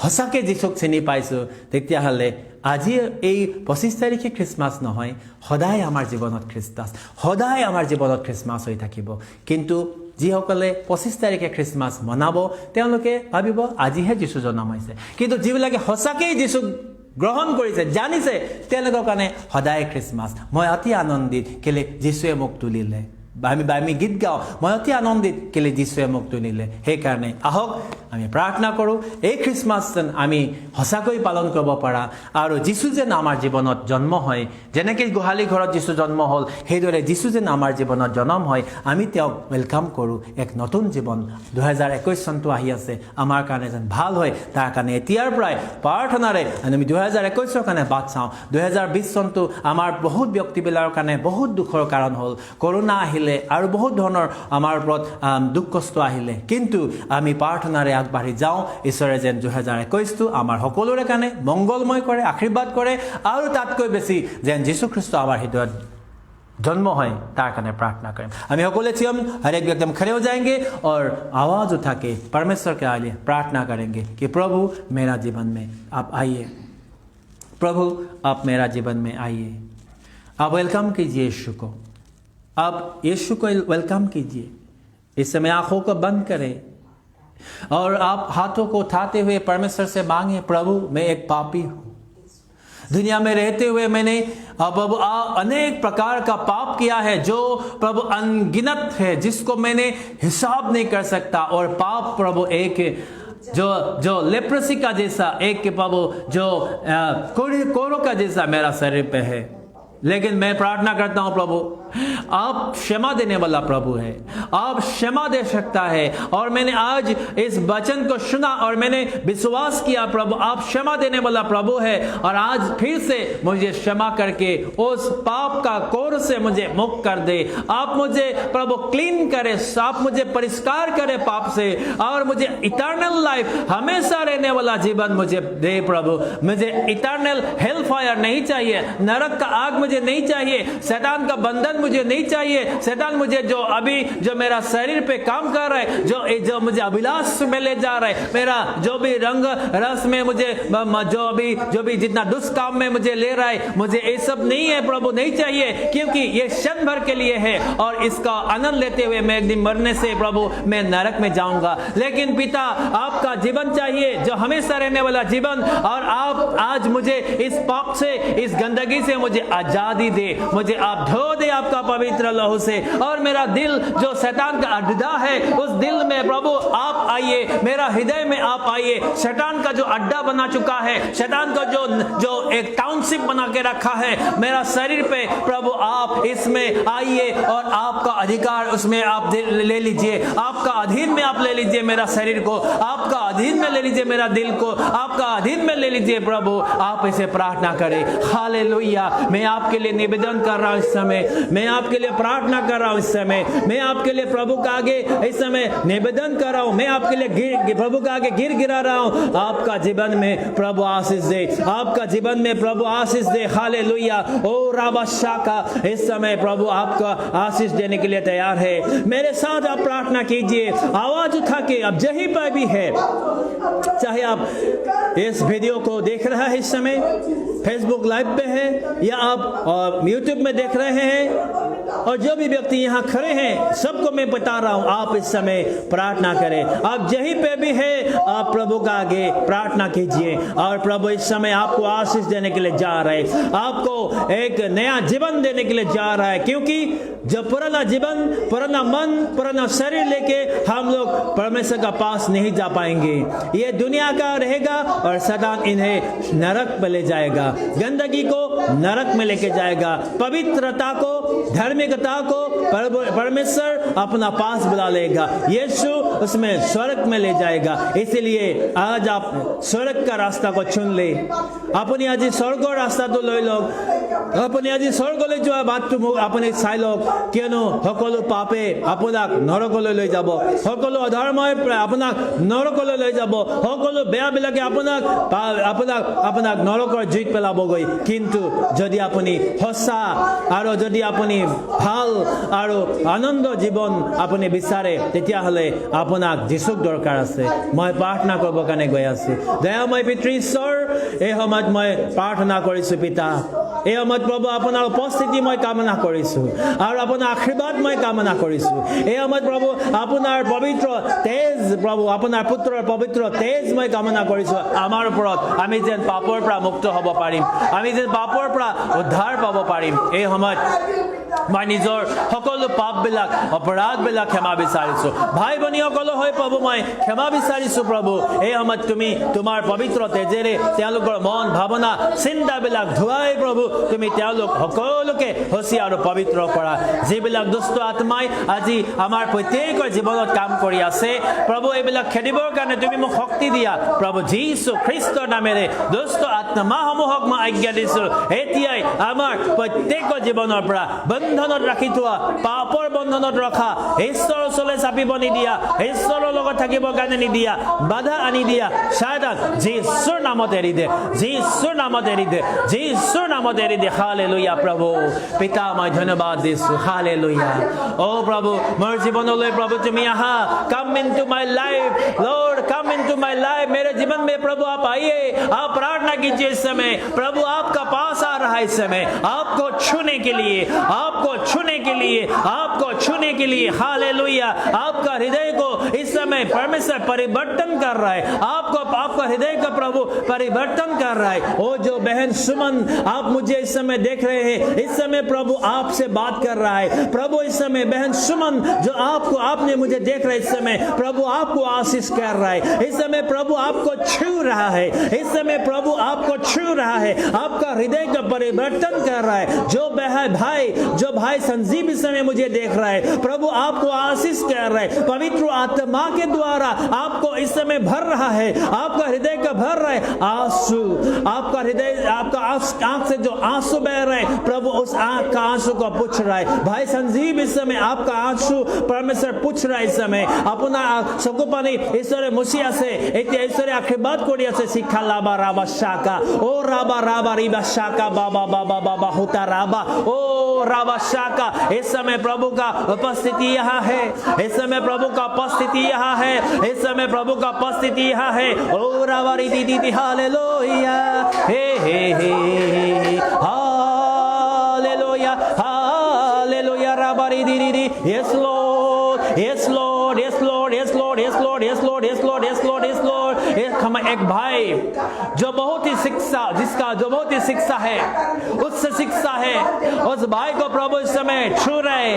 সঁচাকৈ যীশুক চিনি পাইছোঁ, তেতিয়াহ'লে আজি এই 25 তাৰিখে খ্ৰীষ্টমাছ নহয়, সদায় আমাৰ জীৱনত খ্ৰীষ্টমাছ, সদায় আমাৰ জীৱনত খ্ৰীষ্টমাছ হৈ থাকিব। কিন্তু যিসকলে 25 তাৰিখে খ্ৰীষ্টমাছ মনাব তেওঁলোকে ভাবিব আজিহে যীশু জন্ম হৈছে। কিন্তু যিবিলাকে সঁচাকৈ যীশুক গ্ৰহণ কৰিছে, জানিছে, তেওঁলোকৰ কাৰণে সদায় খ্ৰীষ্টমাছ। মই অতি আনন্দিত কেলে যীশুৱে মোক তুলিলে। আমি গীত গাওঁ, মই অতি আনন্দিত কেলে যীশুৱে মোক তুলিলে। সেইকাৰণে আহক আমি প্ৰাৰ্থনা কৰোঁ, এই খ্ৰীষ্টমাছ যেন আমি সঁচাকৈ পালন কৰিব পাৰা আৰু যীশু যেন আমাৰ জীৱনত জন্ম হয়, যেনেকৈ গোহালি ঘৰত যীশু জন্ম হ'ল, সেইদৰে যীশু যেন আমাৰ জীৱনত জন্ম হয়, আমি তেওঁক ৱেলকাম কৰোঁ। এক নতুন জীৱন 2021 চনটো আহি আছে, আমাৰ কাৰণে যেন ভাল হয়, তাৰ কাৰণে এতিয়াৰ পৰাই প্ৰাৰ্থনাৰে আমি 2021ৰ কাৰণে বাট চাওঁ। 2020 চনটো আমাৰ বহুত ব্যক্তিবিলাকৰ কাৰণে বহুত দুখৰ কাৰণ হ'ল। কৰোণা আহিলে আৰু বহুত ধৰণৰ আমাৰ ওপৰত দুখ কষ্ট আহিলে, কিন্তু আমি প্ৰাৰ্থনাৰে আগবাঢ়ি যাওঁ। ঈশ্বৰে যেন 2021টো আমাৰ সকলোৰে কাৰণে মংগলময় কৰে, আশীৰ্বাদ কৰে আৰু তাতকৈ বেছি যেন যীশুখ্ৰীষ্ট আমাৰ হৃদয়ত जन्म है तार कारण प्रार्थना करें। हम সকলে हम हर एक व्यक्ति हम खड़े हो जाएंगे और आवाज़ उठा के परमेश्वर के आगे प्रार्थना करेंगे कि प्रभु मेरा जीवन में आप आइए, प्रभु आप मेरा जीवन में आइए। आप वेलकम कीजिए यीशु को, आप यीशु को वेलकम कीजिए। इस समय आँखों को बंद करें और आप हाथों को उठाते हुए परमेश्वर से मांगे, प्रभु मैं एक पापी हूँ, दुनिया में रहते हुए मैंने प्रभु अनेक प्रकार का पाप किया है जो प्रभु अनगिनत है, जिसको मैंने हिसाब नहीं कर सकता। और पाप प्रभु एक जो लेप्रोसी का जैसा, एक प्रभु जो कोढ़ों का जैसा मेरा शरीर पे है, लेकिन मैं प्रार्थना करता हूँ प्रभु आप क्षमा देने वाला प्रभु है, आप क्षमा दे सकता है। और मैंने आज इस वचन को सुना और मैंने विश्वास किया प्रभु आप क्षमा देने वाला प्रभु है, और आज फिर से मुझे क्षमा करके उस पाप का कोर से मुझे मुक्त कर दे। आप मुझे प्रभु क्लीन करे, आप मुझे परिष्कार करे पाप से, और मुझे इटर्नल लाइफ, हमेशा रहने वाला जीवन मुझे दे प्रभु। मुझे इटर्नल हेल फायर नहीं चाहिए, नरक का आग मुझे नहीं चाहिए, शैतान का बंधन मुझे नहीं चाहिए। शैतान मुझे जो मेरा शरीर पे काम कर रहा है, जो मुझे अभिलाष में ले जा रहा है, मेरा जो भी रंग रस में मुझे जो भी जितना दुष्काम में मुझे ले रहा है, मुझे ये सब नहीं है प्रभु, नहीं चाहिए, क्योंकि ये क्षण भर के लिए है और इसका आनंद लेते हुए मैं एक दिन मरने से प्रभु मैं नरक में जाऊंगा। लेकिन पिता आपका जीवन चाहिए जो हमेशा रहने वाला जीवन, और आप आज मुझे इस पाप से, इस गंदगी से मुझे आजादी दे, मुझे आप धो दे आपका पवित्र लहू से। और मेरा दिल जो शैतान का अड्डा है, उस दिल में प्रभु आप आइए, मेरा हृदय में आप आइए। शैतान का जो अड्डा बना चुका है, शैतान का जो एक टाउनशिप बना के रखा है मेरा शरीर पे, प्रभु आप इसमें आइए और आपका अधिकार उसमें आप ले लीजिए। आपका अधीन में आप ले लीजिए मेरा शरीर को, आपका अधीन में ले लीजिए मेरा दिल को, आपका अधीन में ले लीजिए प्रभु। आप इसे प्रार्थना करें। हालेलुया। मैं आपके लिए निवेदन कर रहा हूं इस समय, मैं आपके लिए प्रार्थना कर रहा हूं इस समय, मैं आपके लिए प्रभु का आगे इस समय निवेदन कर रहा हूं, मैं आपके लिए प्रभु का आगे गिरा रहा हूं। आपका जीवन में प्रभु आशीष दे, आपका जीवन में प्रभु आशीष दे। हालेलुया। ओ राबा शाका, इस समय प्रभु आपका आशीष देने के लिए तैयार है। मेरे साथ आप प्रार्थना कीजिए, आवाज उठा के। अब जहीं पर भी है, चाहे आप इस वीडियो को देख रहे हैं इस समय फेसबुक लाइव पे है या आप यूट्यूब में देख रहे हैं, और जो भी व्यक्ति यहाँ खड़े हैं सबको मैं बता रहा हूँ, आप इस समय प्रार्थना करें। आप जहीं पे भी है आप प्रभु का आगे प्रार्थना कीजिए, और प्रभु इस समय आपको आशीष देने के लिए जा रहे हैं, आपको एक नया जीवन देने के लिए जा रहा है। क्योंकि जब पुराना जीवन, पुराना मन, पुराना शरीर लेके हम लोग परमेश्वर का पास नहीं जा पाएंगे। ये दुनिया का रहेगा और शैतान इन्हें नरक में ले जाएगा, गंदगी को नरक में लेके जाएगा, पवित्रता को, धार्मिकता को परमेश्वर अपना पास बुला लेगा, यीशु उसमें स्वर्ग में ले जाएगा। इसलिए आज आप स्वर्ग का रास्ता को चुन ले। अपनी आज स्वर्ग का रास्ता तो ले लो, अपनी आज स्वर्ग ले जो बात अपनी চাই লওক, কিয়নো সকলো পাপে আপোনাক নৰকলৈ লৈ যাব, সকলো অধৰ্মই আপোনাক নৰকলৈ লৈ যাব, সকলো বেয়াবিলাকে আপোনাক নৰকৰ জুইত পেলাবগৈ। কিন্তু যদি আপুনি সঁচা আৰু যদি আপুনি ভাল আৰু আনন্দ জীৱন আপুনি বিচাৰে, তেতিয়াহ'লে আপোনাক যীশুক দৰকাৰ আছে। মই প্ৰাৰ্থনা কৰিবৰ কাৰণে গৈ আছো। দয়াময় পিতৃ ঈশ্বৰ, এই সময়ত মই প্ৰাৰ্থনা কৰিছো পিতা, এই সময়ত প্ৰভু আপোনাৰ উপস্থিতি মই কামনা কৰিছো আৰু আপোনাৰ আশীৰ্বাদ মই কামনা কৰিছো। এই সময়ত প্ৰভু আপোনাৰ পবিত্ৰ তেজ, প্ৰভু আপোনাৰ পুত্ৰৰ পবিত্ৰ তেজ মই কামনা কৰিছো আমাৰ ওপৰত। আমি যেন পাপৰ পৰা মুক্ত হ'ব পাৰিম, আমি যেন পাপৰ পৰা উদ্ধাৰ পাব পাৰিম। এই সময়ত মই নিজৰ সকলো পাপবিলাক, অপৰাধবিলাক ক্ষমা বিচাৰিছো। ভাই ভনীসকলৰ হৈ প্ৰভু মই ক্ষমা বিচাৰিছো প্ৰভু। এই সময়ত তুমি তোমাৰ পবিত্ৰ তেজেৰে তেওঁলোকৰ মন, ভাৱনা, চিন্তাবিলাক ধুৱাই প্ৰভু তুমি তেওঁলোক সকলোকে হচি আৰু পবিত্ৰ কৰা। যিবিলাক দুষ্ট আত্মাই আজি আমাৰ প্ৰত্যেকৰ জীৱনত কাম কৰি আছে প্ৰভু, এইবিলাক খেদিবৰ কাৰণে তুমি মোক শক্তি দিয়া প্ৰভু। যীশু খ্ৰীষ্টৰ নামেৰে দুষ্ট আত্মাসমূহক মই আজ্ঞা দিছো, এতিয়াই আমাৰ প্ৰত্যেকৰ জীৱনৰ পৰা বন্ধনত ৰাখি থোৱা, পাপৰ বন্ধনত ৰখা, ঈশ্বৰৰ ওচৰলৈ চাপিব নিদিয়া, ঈশ্বৰৰ লগত থাকিবৰ কাৰণে নিদিয়া, বাধা আনি দিয়া শয়তান যীশুৰ নামত এৰি দে, যীশুৰ নামত এৰি দে, যীশুৰ নামত এৰি দে। হালেলুয়া প্ৰভু। পিতা মই ধন্যবাদ দিছো। হালেলুয়া। ও প্ৰভু, মোৰ জীৱনলৈ प्रभु তুমি আহা। Come into my life Lord, come into my life. मेरे जीवन में प्रभु आप आइए, आप प्रार्थना कीजिए इस समय। प्रभु आपका पास आ रहा है इस समय, आपको छूने के लिए, आपको छूने के लिए, आपको छूने के लिए। हालेलुया। आपका हृदय को इस समय परमेश्वर परिवर्तन कर रहा है, आपका हृदय का प्रभु परिवर्तन कर रहा है। ओ जो बहन सुमन आप मुझे इस समय देख रहे हैं, इस समय प्रभु आपसे बात कर रहा है। प्रभु इस समय बहन सुमन जो आपने मुझे देख रहे, इस समय प्रभु आपको आशीष कर रहा है। इस समय प्रभु आपको छू रहा है, इस समय प्रभु आपको छू रहा है, आपका हृदय का परिवर्तन कर रहा है। जो भाई संजीव इस समय मुझे देख रहा है, प्रभु आपको आशीष कर रहा है, पवित्र आत्मा के द्वारा आपको इस समय भर रहा है, आपका हृदय का भर रहा है आंसू, आपका हृदय, आपका आंख से जो आंसू बह रहे हैं प्रभु उस आंख का आंसू को पूछ रहा है। भाई संजीव इस समय आपका आंसू परमेश्वर पूछ रहा है। इस समय अपना चकु पानी ईश्वरे मुसी আছে, এতিয়া ईश्वरे आशीर्वाद কৰি আছে। শিক্ষা লাবা রাবা শাকা, ও রাবা রাবা রিবা শাকা, বাবা বাবা বাবা होता राबा, ओ राबा शाका। इस समय प्रभु का उपस्थिति यहाँ है, इस समय प्रभु का उपस्थिति यहाँ है, इस समय प्रभु का उपस्थिति यहाँ है। ओ राबा री दी दी हालेलुया, हे हे हे हालेलुया, हालेलुया राबा री दी दी। Yes Lord, yes Lord, yes Lord, yes Lord, yes Lord, yes Lord, yes Lord, yes Lord, yes Lord, yes एक भाई जो बहुत ही शिक्षा है, उच्च शिक्षा है, उस भाई को प्रभु इस समय छू रहे,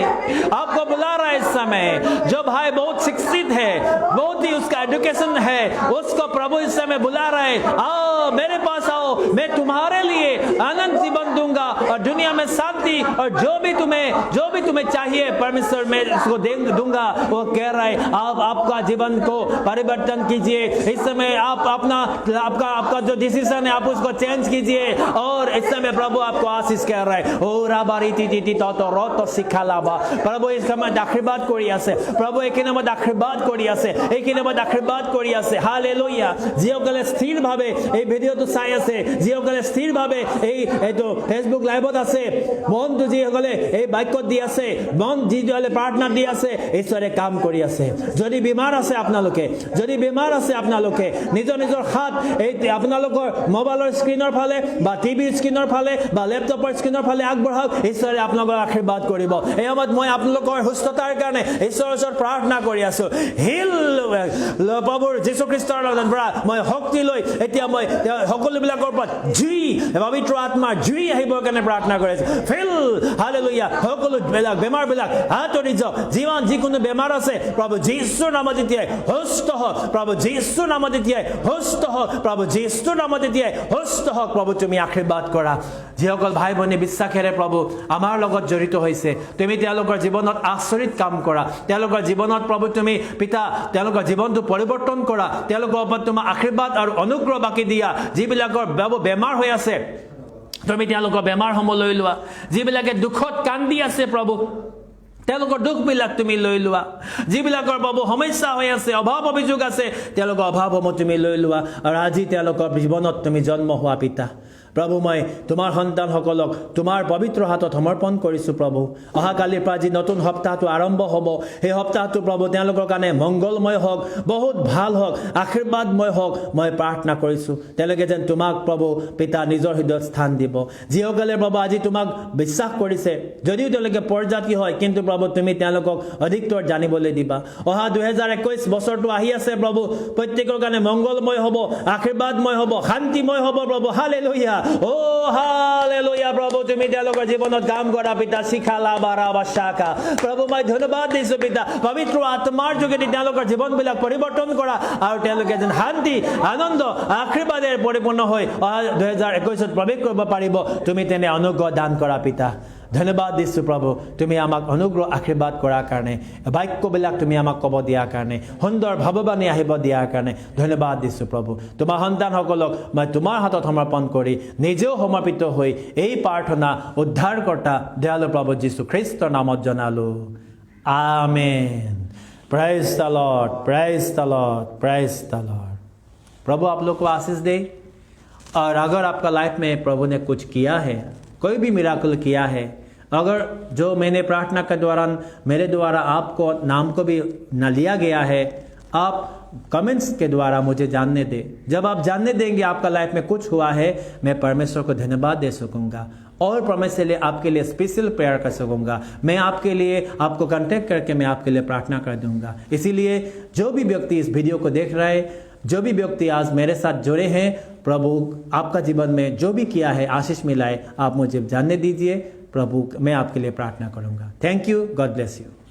आपको बुला रहा है इस समय। जो भाई बहुत शिक्षित है, बहुत ही उसका एजुकेशन है, उसको प्रभु इस समय बुला रहा है, आओ मेरे पास आओ, मैं तुम्हारे लिए अनंत जीवन दूंगा और दुनिया में शांति, और जो भी तुम्हें चाहिए परमेश्वर मैं उसको दूंगा। वो कह रहा है आप आपका जीवन को परिवर्तन कीजिए इस समय, आप आपका जो डिसीजन है आप उसको चेंज कीजिए, और इस समय प्रभु आपको आशीष कह रहा है। ओ राबारी ती तो रोतो शिखालाबा प्रभु इस समय আশীর্বাদ কৰি আছে, প্ৰভু এইখিনি নামত আশীৰ্বাদ কৰি আছে, এইখিনি নামত আশীৰ্বাদ কৰি আছে। হালেলুয়া। যিসকলে স্থিৰভাৱে এই ভিডিঅ'টো চাই আছে, যিসকলে স্থিৰভাৱে এইটো ফেচবুক লাইভত আছে, মনটো যিসকলে এই বাক্যত দি আছে, মন যিসকলে প্ৰাৰ্থনা দি আছে, ঈশ্বৰে কাম কৰি আছে। যদি বেমাৰ আছে আপোনালোকে, নিজৰ হাত এই আপোনালোকৰ মোবাইলৰ স্ক্ৰীনৰ ফালে বা টিভিৰ স্ক্ৰীনৰ ফালে বা লেপটপৰ স্ক্ৰীনৰ ফালে আগবঢ়াওক, ঈশ্বৰে আপোনালোকক আশীৰ্বাদ কৰিব। এই সময়ত মই আপোনালোকৰ সুস্থতাৰ কাৰণে ঈশ্বৰৰ ওচৰত প্ৰাৰ্থনা কৰি আছো। হিল প্ৰভুৰ যীশু খ্ৰীষ্টৰ পৰা মই শক্তি লৈ এতিয়া মই সকলোবিলাকৰ ওপৰত জুই, পবিত্ৰ আত্মাৰ জুই আহিবৰ কাৰণে প্ৰাৰ্থনা কৰি আছো। ফিল হালেলুয়া। সকলো বেমাৰবিলাক আঁতৰি যাওক। যিকোনো বেমাৰ আছে প্ৰভু যীশুৰ নামত এতিয়াই সুস্থ হওক, প্ৰভু যীশুৰ নামত এতিয়াই সুস্থ হওক, প্ৰভু যীশুৰ নামত এতিয়াই সুস্থ হওক। প্ৰভু তুমি আশীৰ্বাদ কৰা। যিসকল ভাই ভনী বিশ্বাসেৰে প্ৰভু আমাৰ লগত জড়িত হৈছে, তুমি তেওঁলোকৰ জীৱনত আচৰিত কাম কৰা। তেওঁলোকৰ জীৱনত প্ৰভু তুমি পিতা তেওঁলোকৰ জীৱনটো পৰিৱৰ্তন কৰা। তেওঁলোকৰ ওপৰত তোমাৰ আশীৰ্বাদ আৰু অনুগ্ৰহ বাকি দিয়া। যিবিলাকৰ বেমাৰ হৈ আছে তুমি তেওঁলোকৰ বেমাৰসমূহ লৈ লোৱা। যিবিলাকে দুখত কান্দি আছে প্ৰভু তেওঁলোকৰ দুখবিলাক তুমি লৈ লোৱা। যিবিলাকৰ প্ৰভু সমস্যা হৈ আছে, অভাৱ অভিযোগ আছে, তেওঁলোকৰ অভাৱসমূহ তুমি লৈ লোৱা। আৰু আজি তেওঁলোকৰ জীৱনত তুমি জন্ম হোৱা পিতা প্ৰভু, মই তোমাৰ সন্তানসকলক তোমাৰ পবিত্ৰ হাতত সমৰ্পণ কৰিছোঁ প্ৰভু। অহাকালিৰ পৰা যি নতুন সপ্তাহটো আৰম্ভ হ'ব, সেই সপ্তাহটো প্ৰভু তেওঁলোকৰ কাৰণে মংগলময় হওক, বহুত ভাল হওক, আশীৰ্বাদময় হওক, মই প্ৰাৰ্থনা কৰিছোঁ। তেওঁলোকে যেন তোমাক প্ৰভু পিতা নিজৰ হৃদয়ত স্থান দিব। যিসকলে প্ৰভু আজি তোমাক বিশ্বাস কৰিছে, যদিও তেওঁলোকে পৰজাতি হয়, কিন্তু প্ৰভু তুমি তেওঁলোকক অধিকতৰ জানিবলৈ দিবা। অহা 2021 বছৰটো আহি আছে প্ৰভু, প্ৰত্যেকৰ কাৰণে মংগলময় হ'ব, আশীৰ্বাদময় হ'ব, শান্তিময় হ'ব প্ৰভু। হালেলুয়া। ও হালেলুয়া প্ৰভু, তুমি তেওঁলোকৰ জীৱনত কাম কৰা পিতা। শিখালা বাৰাবা শাখা প্ৰভু, মই ধন্যবাদ দিছোঁ পিতা। পবিত্ৰ আত্মাৰ যোগেদি তেওঁলোকৰ জীৱনবিলাক পৰিৱৰ্তন কৰা, আৰু তেওঁলোকে যেন শান্তি, আনন্দ, আশীৰ্বাদেৰে পৰিপূৰ্ণ হৈ 2021 প্ৰৱেশ কৰিব পাৰিব, তুমি তেনে অনুগ্ৰহ দান কৰা পিতা। ধন্যবাদ দিছোঁ প্ৰভু, তুমি আমাক অনুগ্ৰহ আশীৰ্বাদ কৰাৰ কাৰণে, বাক্যবিলাক তুমি আমাক ক'ব দিয়াৰ কাৰণে, সুন্দৰ ভাৱবাণী আহিব দিয়াৰ কাৰণে ধন্যবাদ দিছোঁ প্ৰভু। তোমাৰ সন্তানসকলক মই তোমাৰ হাতত সমৰ্পণ কৰি নিজেও সমৰ্পিত হৈ এই প্ৰাৰ্থনা উদ্ধাৰকৰ্তা দয়ালু প্ৰভু যীশু খ্ৰীষ্টৰ নামত জনালোঁ। Amen. Praise the Lord, praise the Lord, praise the Lord. प्रभु आप लोग को आशीष दे। और अगर आपका लाइफ में प्रभु ने कुछ किया है, कोई भी मिराकल किया है, अगर जो मैंने प्रार्थना के दौरान मेरे द्वारा आपको नाम को भी न लिया गया है, आप कमेंट्स के द्वारा मुझे जानने दें। जब आप जानने देंगे आपका लाइफ में कुछ हुआ है, मैं परमेश्वर को धन्यवाद दे सकूंगा और परमेश्वर लिए आपके लिए स्पेशल प्रेयर कर सकूंगा। मैं आपके लिए आपको कांटेक्ट करके मैं आपके लिए प्रार्थना कर दूंगा। इसीलिए जो भी व्यक्ति इस वीडियो को देख रहा है, जो भी व्यक्ति आज मेरे साथ जुड़े हैं, प्रभु आपका जीवन में जो भी किया है आशीष मिलाए, आप मुझे जानने दीजिए। प्रभु मैं आपके लिए प्रार्थना करूंगा। Thank you, God bless you.